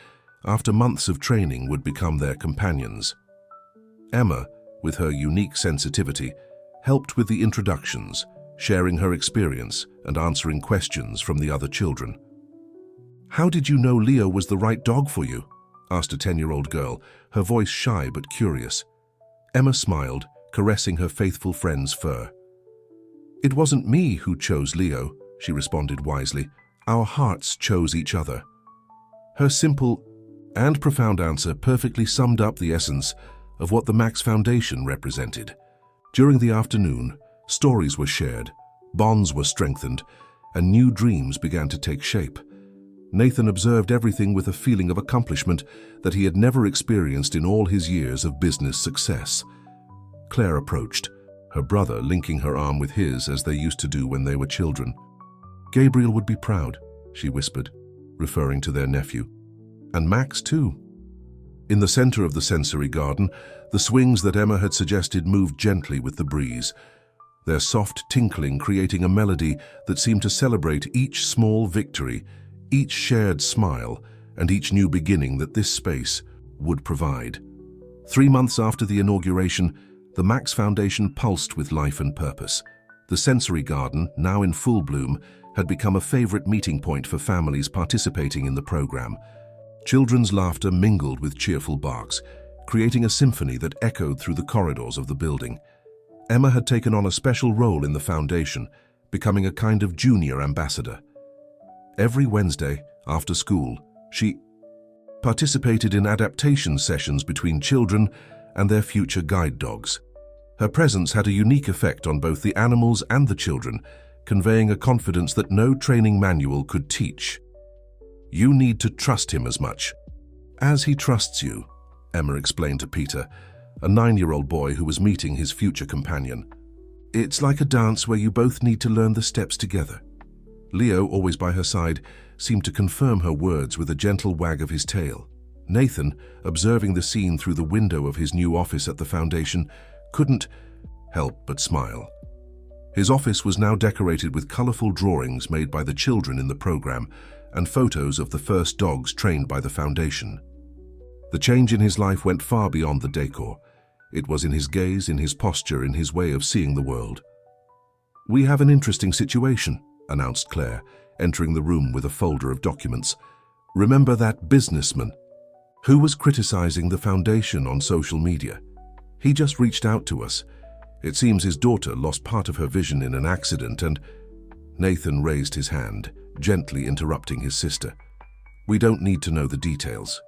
[SPEAKER 1] after months of training, would become their companions. Emma, with her unique sensitivity, helped with the introductions, sharing her experience and answering questions from the other children. "How did you know Leo was the right dog for you?" asked a 10-year-old girl, her voice shy but curious. Emma smiled, caressing her faithful friend's fur. "It wasn't me who chose Leo," she responded wisely. "Our hearts chose each other." Her simple and profound answer perfectly summed up the essence of what the Max Foundation represented. During the afternoon, stories were shared, bonds were strengthened, and new dreams began to take shape. Nathan observed everything with a feeling of accomplishment that he had never experienced in all his years of business success. Claire approached, her brother linking her arm with his as they used to do when they were children. "Gabriel would be proud," she whispered, referring to their nephew. "And Max too." In the center of the sensory garden, the swings that Emma had suggested moved gently with the breeze, their soft tinkling creating a melody that seemed to celebrate each small victory, each shared smile, and each new beginning that this space would provide. 3 months after the inauguration, the Max Foundation pulsed with life and purpose. The sensory garden, now in full bloom, had become a favorite meeting point for families participating in the program. Children's laughter mingled with cheerful barks, creating a symphony that echoed through the corridors of the building. Emma had taken on a special role in the foundation, becoming a kind of junior ambassador. Every Wednesday, after school, she participated in adaptation sessions between children and their future guide dogs. Her presence had a unique effect on both the animals and the children, conveying a confidence that no training manual could teach. "You need to trust him as much as he trusts you," Emma explained to Peter, a 9-year-old boy who was meeting his future companion. "It's like a dance where you both need to learn the steps together." Leo, always by her side, seemed to confirm her words with a gentle wag of his tail. Nathan, observing the scene through the window of his new office at the Foundation, couldn't help but smile. His office was now decorated with colorful drawings made by the children in the program and photos of the first dogs trained by the Foundation. The change in his life went far beyond the decor. It was in his gaze, in his posture, in his way of seeing the world. "We have an interesting situation," announced Claire, entering the room with a folder of documents. "Remember that businessman who was criticizing the Foundation on social media? He just reached out to us. It seems his daughter lost part of her vision in an accident and—" Nathan raised his hand, gently interrupting his sister. "We don't need to know the details.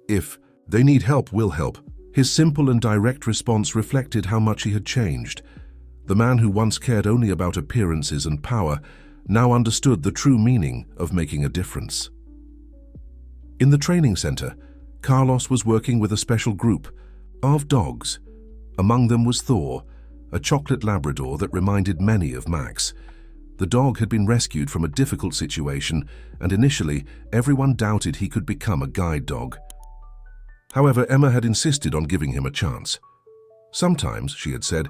[SPEAKER 1] If "They need help, we'll help." His simple and direct response reflected how much he had changed. The man who once cared only about appearances and power now understood the true meaning of making a difference. In the training center, Carlos was working with a special group of dogs. Among them was Thor, a chocolate Labrador that reminded many of Max. The dog had been rescued from a difficult situation, and initially everyone doubted he could become a guide dog. However, Emma had insisted on giving him a chance. "Sometimes," she had said,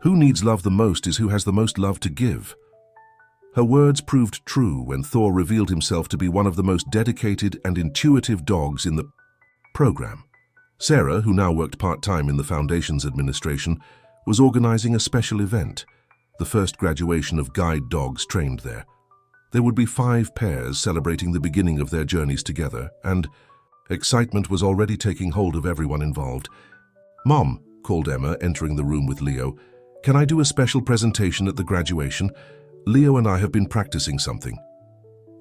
[SPEAKER 1] "who needs love the most is who has the most love to give." Her words proved true when Thor revealed himself to be one of the most dedicated and intuitive dogs in the program. Sarah, who now worked part-time in the Foundation's administration, was organizing a special event, the first graduation of guide dogs trained there. There would be 5 pairs celebrating the beginning of their journeys together, and excitement was already taking hold of everyone involved. "Mom," called Emma, entering the room with Leo, "can I do a special presentation at the graduation? Leo and I have been practicing something."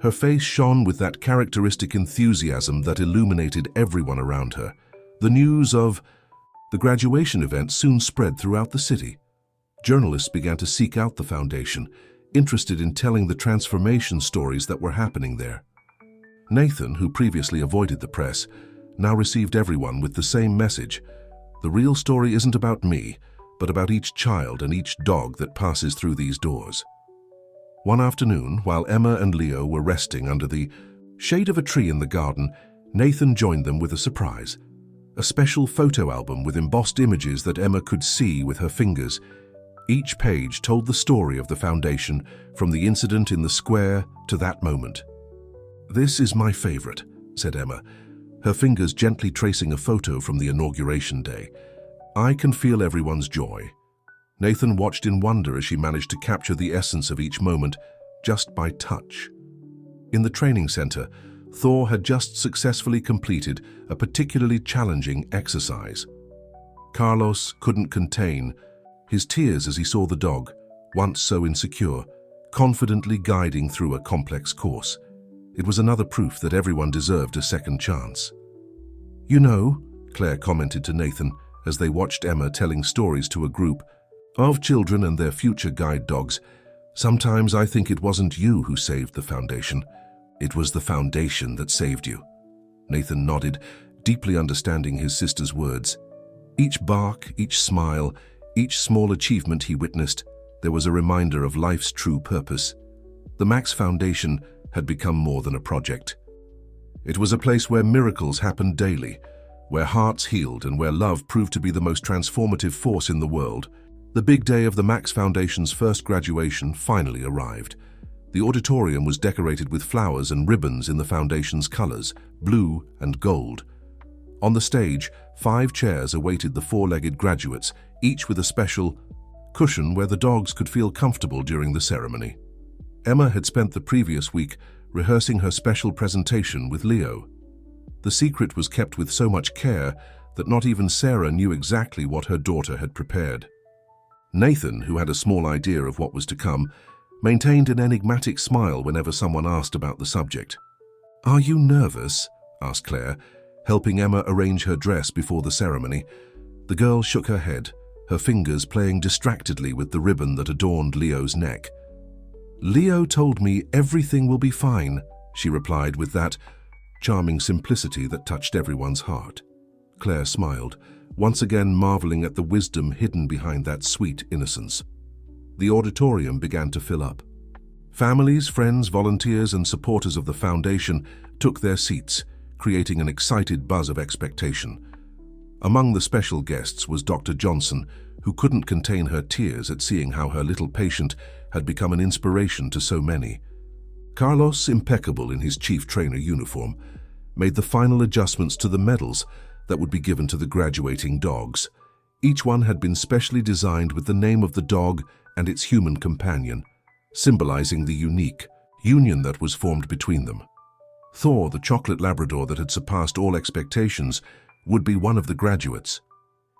[SPEAKER 1] Her face shone with that characteristic enthusiasm that illuminated everyone around her. The news of the graduation event soon spread throughout the city. Journalists began to seek out the Foundation, interested in telling the transformation stories that were happening there. Nathan, who previously avoided the press, now received everyone with the same message. The real story isn't about me, but about each child and each dog that passes through these doors. One afternoon, while Emma and Leo were resting under the shade of a tree in the garden, Nathan joined them with a surprise. A special photo album with embossed images that Emma could see with her fingers. Each page told the story of the Foundation, from the incident in the square to that moment. "This is my favorite," said Emma, her fingers gently tracing a photo from the inauguration day. "I can feel everyone's joy." Nathan watched in wonder as she managed to capture the essence of each moment just by touch. In the training center, Thor had just successfully completed a particularly challenging exercise. Carlos couldn't contain his tears as he saw the dog, once so insecure, confidently guiding through a complex course. It was another proof that everyone deserved a second chance. "You know," Claire commented to Nathan as they watched Emma telling stories to a group of children and their future guide dogs, "sometimes I think it wasn't you who saved the Foundation. It was the Foundation that saved you." Nathan nodded, deeply understanding his sister's words. Each bark, each smile, each small achievement he witnessed, there was a reminder of life's true purpose. The Max Foundation had become more than a project. It was a place where miracles happened daily, where hearts healed and where love proved to be the most transformative force in the world. The big day of the Max Foundation's first graduation finally arrived. The auditorium was decorated with flowers and ribbons in the Foundation's colors, blue and gold. On the stage, 5 chairs awaited the 4-legged graduates, each with a special cushion where the dogs could feel comfortable during the ceremony. Emma had spent the previous week rehearsing her special presentation with Leo. The secret was kept with so much care that not even Sarah knew exactly what her daughter had prepared. Nathan, who had a small idea of what was to come, maintained an enigmatic smile whenever someone asked about the subject. "Are you nervous?" asked Claire, helping Emma arrange her dress before the ceremony. The girl shook her head, her fingers playing distractedly with the ribbon that adorned Leo's neck. "Leo told me everything will be fine," she replied with that charming simplicity that touched everyone's heart. Claire smiled, once again marveling at the wisdom hidden behind that sweet innocence. The auditorium began to fill up. Families, friends, volunteers, and supporters of the Foundation took their seats, creating an excited buzz of expectation. Among the special guests was Dr. Johnson, who couldn't contain her tears at seeing how her little patient had become an inspiration to so many. Carlos, impeccable in his chief trainer uniform, made the final adjustments to the medals that would be given to the graduating dogs. Each one had been specially designed with the name of the dog and its human companion, symbolizing the unique union that was formed between them. Thor, the chocolate Labrador that had surpassed all expectations, would be one of the graduates.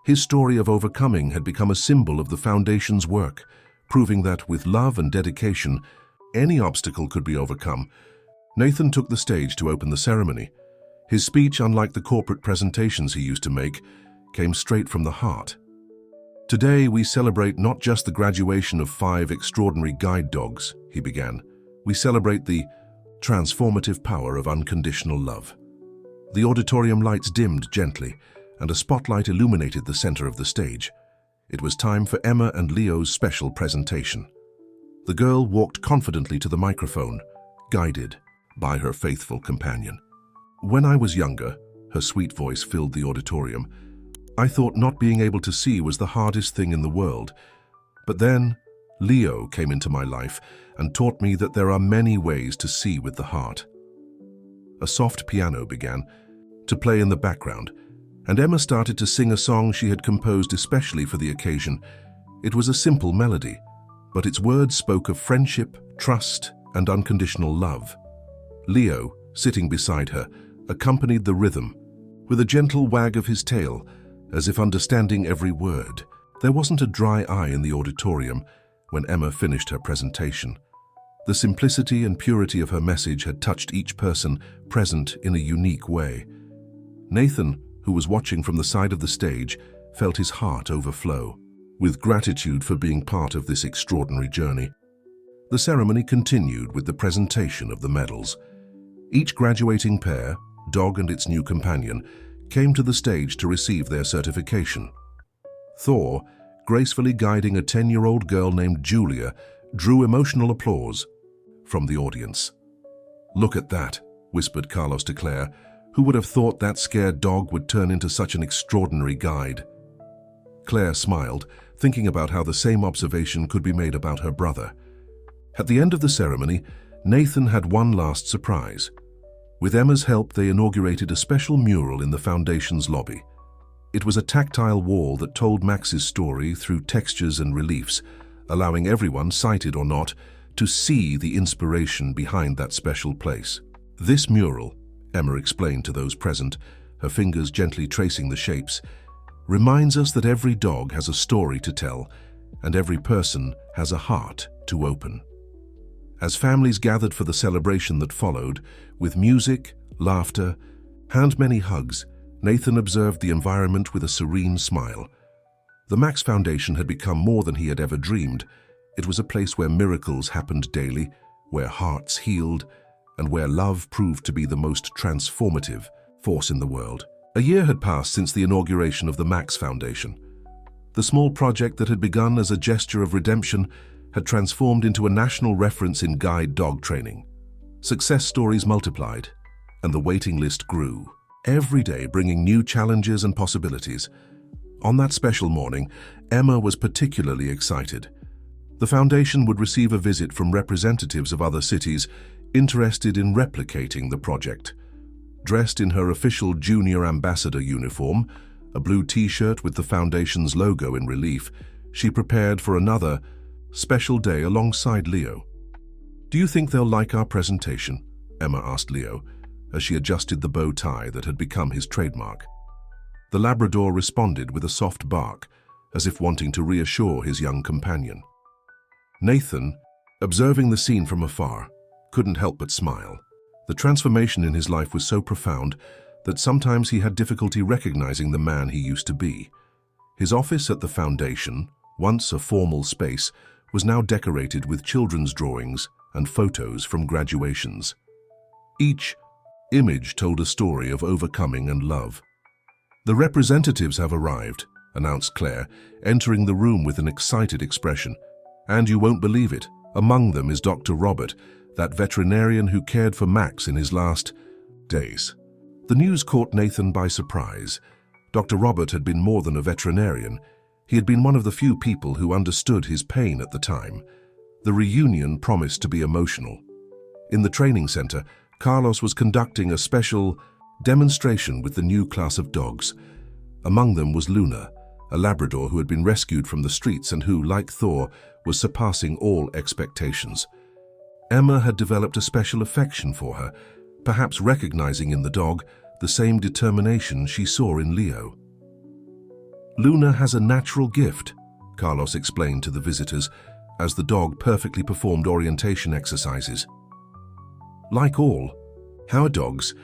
[SPEAKER 1] His story of overcoming had become a symbol of the Foundation's work, proving that with love and dedication, any obstacle could be overcome. Nathan took the stage to open the ceremony. His speech, unlike the corporate presentations he used to make, came straight from the heart. Today, we celebrate not just the graduation of 5 extraordinary guide dogs, he began. We celebrate the transformative power of unconditional love. The auditorium lights dimmed gently, and a spotlight illuminated the center of the stage. It was time for Emma and Leo's special presentation. The girl walked confidently to the microphone, guided by her faithful companion. When I was younger, her sweet voice filled the auditorium, I thought not being able to see was the hardest thing in the world. But then, Leo came into my life and taught me that there are many ways to see with the heart. A soft piano began to play in the background, and Emma started to sing a song she had composed especially for the occasion. It was a simple melody, but its words spoke of friendship, trust, and unconditional love. Leo, sitting beside her, accompanied the rhythm with a gentle wag of his tail, as if understanding every word. There wasn't a dry eye in the auditorium when Emma finished her presentation. The simplicity and purity of her message had touched each person present in a unique way. Nathan, who was watching from the side of the stage, felt his heart overflow with gratitude for being part of this extraordinary journey. The ceremony continued with the presentation of the medals. Each graduating pair, dog and its new companion, came to the stage to receive their certification. Thor, gracefully guiding a 10-year-old girl named Julia, drew emotional applause from the audience. "Look at that," whispered Carlos to Claire. "Who would have thought that scared dog would turn into such an extraordinary guide?" Claire smiled, thinking about how the same observation could be made about her brother. At the end of the ceremony, Nathan had one last surprise. With Emma's help, they inaugurated a special mural in the foundation's lobby. It was a tactile wall that told Max's story through textures and reliefs, allowing everyone, sighted or not, to see the inspiration behind that special place. "This mural," Emma explained to those present, her fingers gently tracing the shapes, "reminds us that every dog has a story to tell, and every person has a heart to open." As families gathered for the celebration that followed, with music, laughter, and many hugs, Nathan observed the environment with a serene smile. The Max Foundation had become more than he had ever dreamed. It was a place where miracles happened daily, where hearts healed, and where love proved to be the most transformative force in the world. A year had passed since the inauguration of the Max Foundation. The small project that had begun as a gesture of redemption had transformed into a national reference in guide dog training. Success stories multiplied, and the waiting list grew, every day bringing new challenges and possibilities. On that special morning, Emma was particularly excited. The foundation would receive a visit from representatives of other cities interested in replicating the project. Dressed in her official junior ambassador uniform, a blue t-shirt with the foundation's logo in relief, she prepared for another special day alongside Leo. "Do you think they'll like our presentation?" Emma asked Leo, as she adjusted the bow tie that had become his trademark. The Labrador responded with a soft bark, as if wanting to reassure his young companion. Nathan, observing the scene from afar, couldn't help but smile. The transformation in his life was so profound that sometimes he had difficulty recognizing the man he used to be. His office at the foundation, once a formal space, was now decorated with children's drawings and photos from graduations. Each image told a story of overcoming and love. "The representatives have arrived," announced Claire, entering the room with an excited expression. "And you won't believe it, among them is Dr. Robert, that veterinarian who cared for Max in his last days." The news caught Nathan by surprise. Dr. Robert had been more than a veterinarian. He had been one of the few people who understood his pain at the time. The reunion promised to be emotional. In the training center, Carlos was conducting a special demonstration with the new class of dogs. Among them was Luna, a Labrador who had been rescued from the streets and who, like Thor, was surpassing all expectations. Emma had developed a special affection for her, perhaps recognizing in the dog the same determination she saw in Leo. "Luna has a natural gift," Carlos explained to the visitors as the dog perfectly performed orientation exercises. Like all our dogs,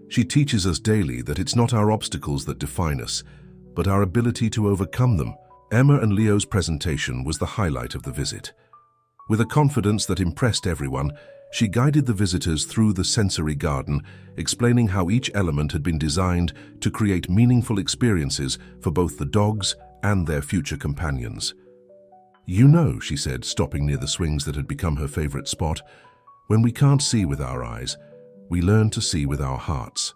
[SPEAKER 1] She teaches us daily that it's not our obstacles that define us, but our ability to overcome them. Emma and Leo's presentation was the highlight of the visit. With a confidence that impressed everyone, she guided the visitors through the sensory garden, explaining how each element had been designed to create meaningful experiences for both the dogs and their future companions. "You know," she said, stopping near the swings that had become her favorite spot, "when we can't see with our eyes, we learn to see with our hearts.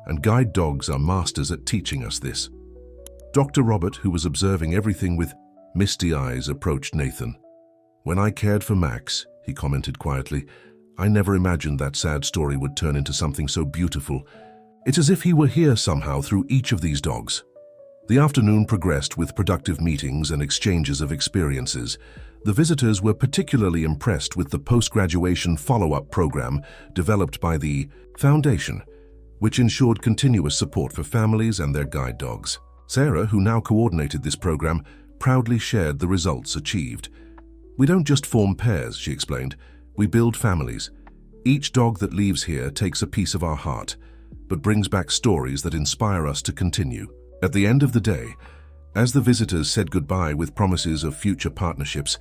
[SPEAKER 1] And guide dogs are masters at teaching us this." Dr. Robert, who was observing everything with misty eyes, approached Nathan. "When I cared for Max," he commented quietly, "I never imagined that sad story would turn into something so beautiful. It's as if he were here somehow through each of these dogs." The afternoon progressed with productive meetings and exchanges of experiences. The visitors were particularly impressed with the post-graduation follow-up program developed by the Foundation, which ensured continuous support for families and their guide dogs. Sarah, who now coordinated this program, proudly shared the results achieved. "We don't just form pairs," she explained. "We build families. Each dog that leaves here takes a piece of our heart, but brings back stories that inspire us to continue." At the end of the day, as the visitors said goodbye with promises of future partnerships,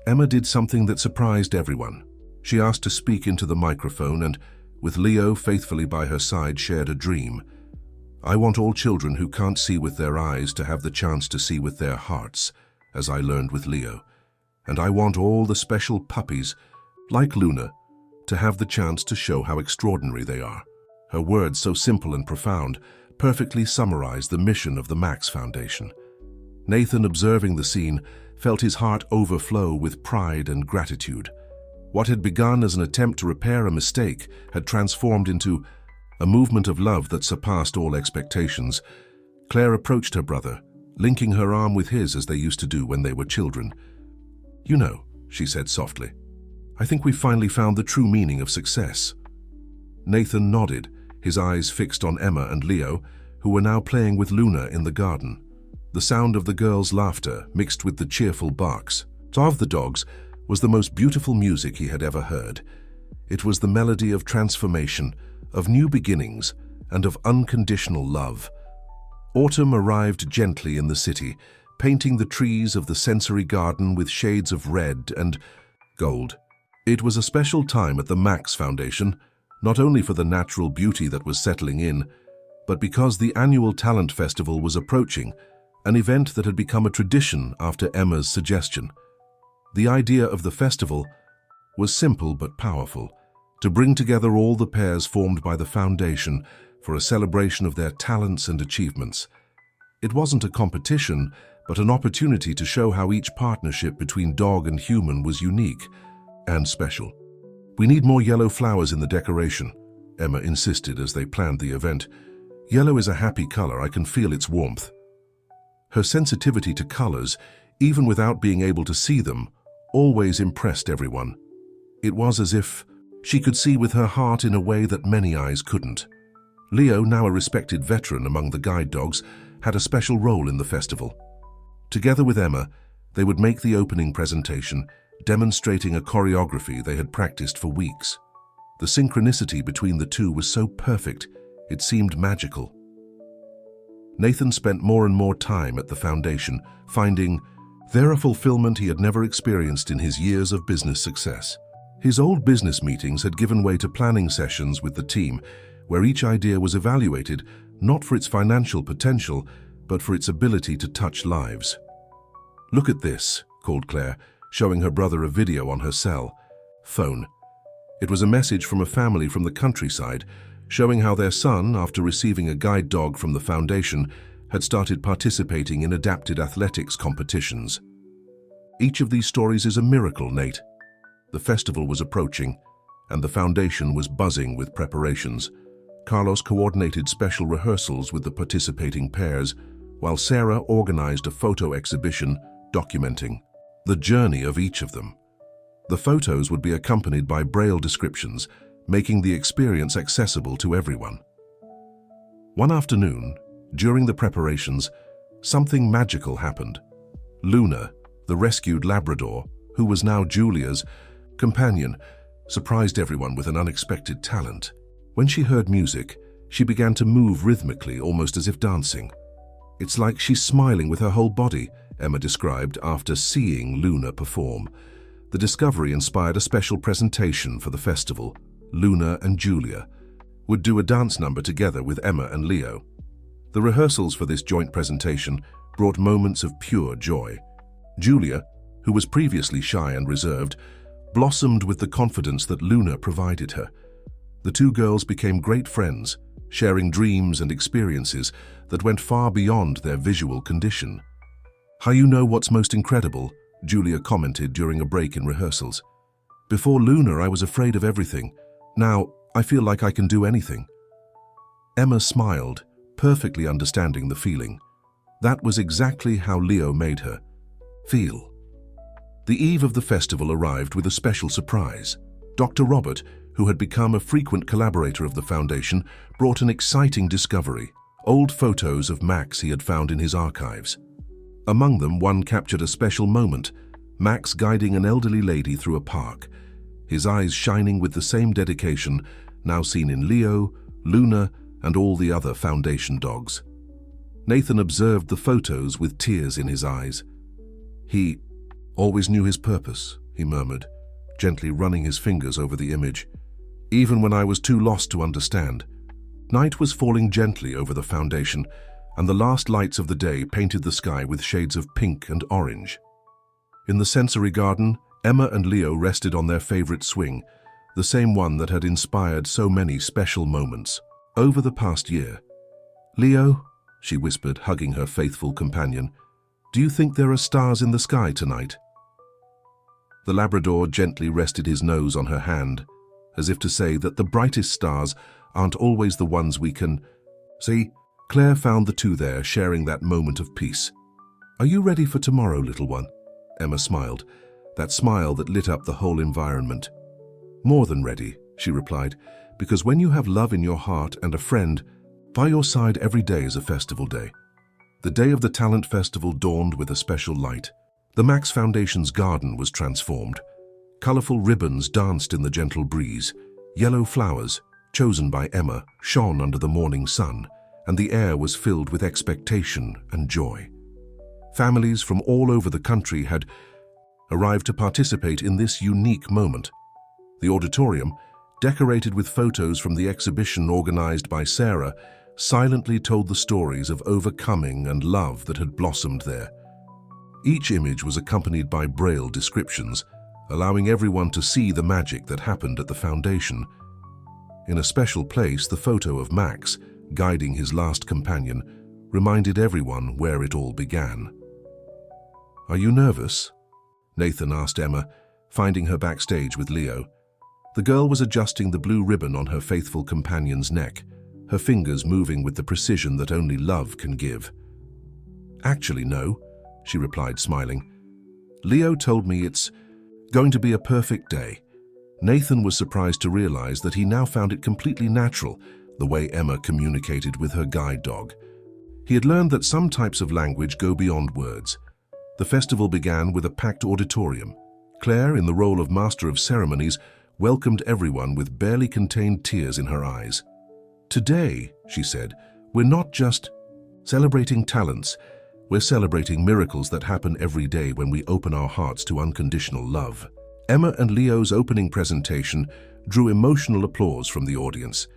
[SPEAKER 1] Emma did something that surprised everyone. She asked to speak into the microphone and, with Leo faithfully by her side, shared a dream. "I want all children who can't see with their eyes to have the chance to see with their hearts, as I learned with Leo. And I want all the special puppies, like Luna, to have the chance to show how extraordinary they are." Her words, so simple and profound, perfectly summarized the mission of the Max Foundation. Nathan, observing the scene, felt his heart overflow with pride and gratitude. What had begun as an attempt to repair a mistake had transformed into a movement of love that surpassed all expectations. Claire approached her brother, linking her arm with his as they used to do when they were children. "You know," she said softly, "I think we've finally found the true meaning of success." Nathan nodded, his eyes fixed on Emma and Leo, who were now playing with Luna in the garden. The sound of the girls' laughter mixed with the cheerful barks of the dogs was the most beautiful music he had ever heard. It was the melody of transformation, of new beginnings, and of unconditional love. Autumn arrived gently in the city, painting the trees of the sensory garden with shades of red and gold. It was a special time at the Max Foundation, not only for the natural beauty that was settling in, but because the annual talent festival was approaching, an event that had become a tradition after Emma's suggestion. The idea of the festival was simple but powerful, to bring together all the pairs formed by the foundation for a celebration of their talents and achievements. It wasn't a competition, but an opportunity to show how each partnership between dog and human was unique and special. "We need more yellow flowers in the decoration," Emma insisted as they planned the event. "Yellow is a happy color, I can feel its warmth." Her sensitivity to colors, even without being able to see them, always impressed everyone. It was as if she could see with her heart in a way that many eyes couldn't. Leo, now a respected veteran among the guide dogs, had a special role in the festival. Together with Emma, they would make the opening presentation, demonstrating a choreography they had practiced for weeks. The synchronicity between the two was so perfect, it seemed magical. Nathan spent more and more time at the foundation, finding there a fulfillment he had never experienced in his years of business success. His old business meetings had given way to planning sessions with the team, where each idea was evaluated not for its financial potential, but for its ability to touch lives. "Look at this," called Claire, showing her brother a video on her cell phone. It was a message from a family from the countryside, showing how their son, after receiving a guide dog from the foundation, had started participating in adapted athletics competitions. "Each of these stories is a miracle, Nate." The festival was approaching, and the foundation was buzzing with preparations. Carlos coordinated special rehearsals with the participating pairs, while Sarah organized a photo exhibition documenting the journey of each of them. The photos would be accompanied by Braille descriptions, making the experience accessible to everyone. One afternoon, during the preparations, something magical happened. Luna, the rescued Labrador, who was now Julia's companion, surprised everyone with an unexpected talent. When she heard music, She began to move rhythmically, almost as if dancing. "It's like she's smiling with her whole body," Emma described after seeing Luna perform. The discovery inspired a special presentation for the festival. Luna and Julia would do a dance number together with Emma and Leo. The rehearsals for this joint presentation brought moments of pure joy. Julia, who was previously shy and reserved, blossomed with the confidence that Luna provided her. The two girls became great friends, sharing dreams and experiences that went far beyond their visual condition. "How you know what's most incredible?" Julia commented during a break in rehearsals. "Before Luna, I was afraid of everything. Now, I feel like I can do anything." Emma smiled, perfectly understanding the feeling. That was exactly how Leo made her feel. The eve of the festival arrived with a special surprise. Dr. Robert, who had become a frequent collaborator of the foundation, brought an exciting discovery: old photos of Max he had found in his archives. Among them, one captured a special moment, Max guiding an elderly lady through a park, his eyes shining with the same dedication now seen in Leo, Luna, and all the other foundation dogs. Nathan observed the photos with tears in his eyes. "He always knew his purpose," he murmured, gently running his fingers over the image, "even when I was too lost to understand." Night was falling gently over the foundation, and the last lights of the day painted the sky with shades of pink and orange. In the sensory garden, Emma and Leo rested on their favorite swing, the same one that had inspired so many special moments over the past year. "Leo," she whispered, hugging her faithful companion, "do you think there are stars in the sky tonight?" The Labrador gently rested his nose on her hand, as if to say that the brightest stars aren't always the ones we can see. Claire found the two there, sharing that moment of peace. "Are you ready for tomorrow, little one?" Emma smiled, that smile that lit up the whole environment. "More than ready," she replied, "because when you have love in your heart and a friend by your side, every day is a festival day." The day of the Talent Festival dawned with a special light. The Max Foundation's garden was transformed. Colorful ribbons danced in the gentle breeze. Yellow flowers, chosen by Emma, shone under the morning sun, and the air was filled with expectation and joy. Families from all over the country had arrived to participate in this unique moment. The auditorium, decorated with photos from the exhibition organized by Sarah, silently told the stories of overcoming and love that had blossomed there. Each image was accompanied by Braille descriptions, allowing everyone to see the magic that happened at the foundation. In a special place, the photo of Max, guiding his last companion, reminded everyone where it all began. "Are you nervous?" Nathan asked Emma, finding her backstage with Leo. The girl was adjusting the blue ribbon on her faithful companion's neck, her fingers moving with the precision that only love can give. "Actually, no," she replied, smiling. "Leo told me it's going to be a perfect day." Nathan was surprised to realize that he now found it completely natural, the way Emma communicated with her guide dog. He had learned that some types of language go beyond words. The festival began with a packed auditorium. Claire, in the role of Master of Ceremonies, welcomed everyone with barely contained tears in her eyes. "Today," she said, "we're not just celebrating talents, we're celebrating miracles that happen every day when we open our hearts to unconditional love." Emma and Leo's opening presentation drew emotional applause from the audience.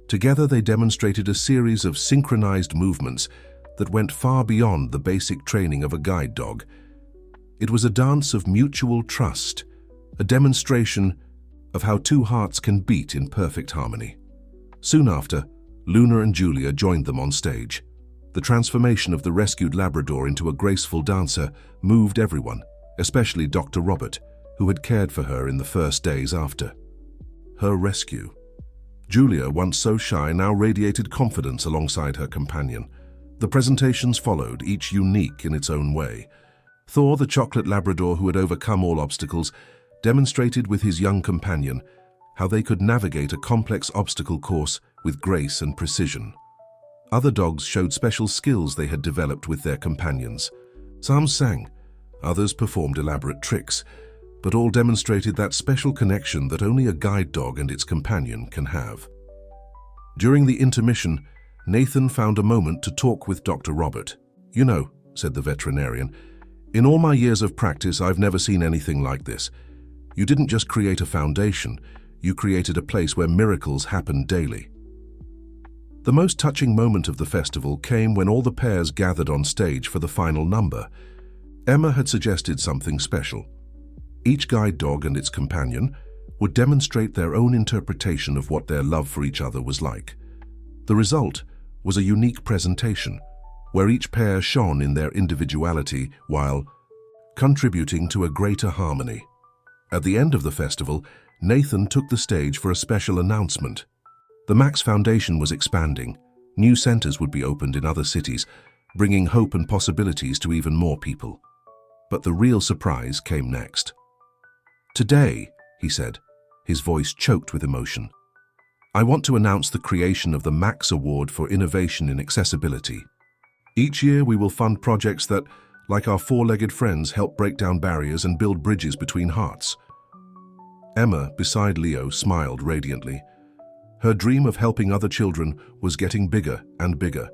[SPEAKER 1] Together they demonstrated a series of synchronized movements that went far beyond the basic training of a guide dog. It was a dance of mutual trust, a demonstration of how two hearts can beat in perfect harmony. Soon after, Luna and Julia joined them on stage. The transformation of the rescued Labrador into a graceful dancer moved everyone, especially Dr. Robert, who had cared for her in the first days after her rescue. Julia, once so shy, now radiated confidence alongside her companion. The presentations followed, each unique in its own way. Thor, the chocolate Labrador who had overcome all obstacles, demonstrated with his young companion how they could navigate a complex obstacle course with grace and precision. Other dogs showed special skills they had developed with their companions. Some sang, others performed elaborate tricks, but all demonstrated that special connection that only a guide dog and its companion can have. During the intermission, Nathan found a moment to talk with Dr. Robert. "You know," said the veterinarian, "in all my years of practice, I've never seen anything like this. You didn't just create a foundation, you created a place where miracles happen daily." The most touching moment of the festival came when all the pairs gathered on stage for the final number. Emma had suggested something special. Each guide dog and its companion would demonstrate their own interpretation of what their love for each other was like. The result was a unique presentation, where each pair shone in their individuality while contributing to a greater harmony. At the end of the festival, Nathan took the stage for a special announcement. The Max Foundation was expanding. New centers would be opened in other cities, bringing hope and possibilities to even more people. But the real surprise came next. "Today," he said, his voice choked with emotion, "I want to announce the creation of the Max Award for Innovation in Accessibility. Each year we will fund projects that, like our four-legged friends, help break down barriers and build bridges between hearts." Emma, beside Leo, smiled radiantly. Her dream of helping other children was getting bigger and bigger.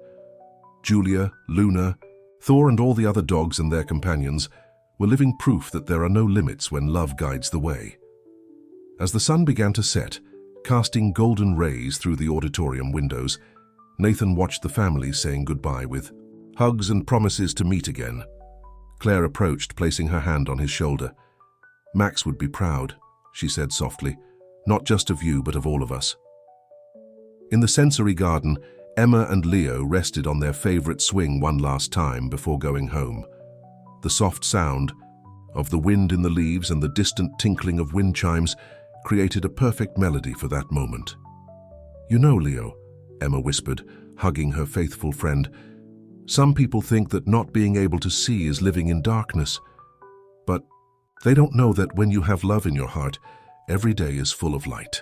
[SPEAKER 1] Julia, Luna, Thor and all the other dogs and their companions were living proof that there are no limits when love guides the way. As the sun began to set, casting golden rays through the auditorium windows, Nathan watched the family saying goodbye with hugs and promises to meet again. Claire approached, placing her hand on his shoulder. "Max would be proud," she said softly, "not just of you, but of all of us." In the sensory garden, Emma and Leo rested on their favorite swing one last time before going home. The soft sound of the wind in the leaves and the distant tinkling of wind chimes created a perfect melody for that moment. "You know, Leo," Emma whispered, hugging her faithful friend, "some people think that not being able to see is living in darkness. But they don't know that when you have love in your heart, every day is full of light."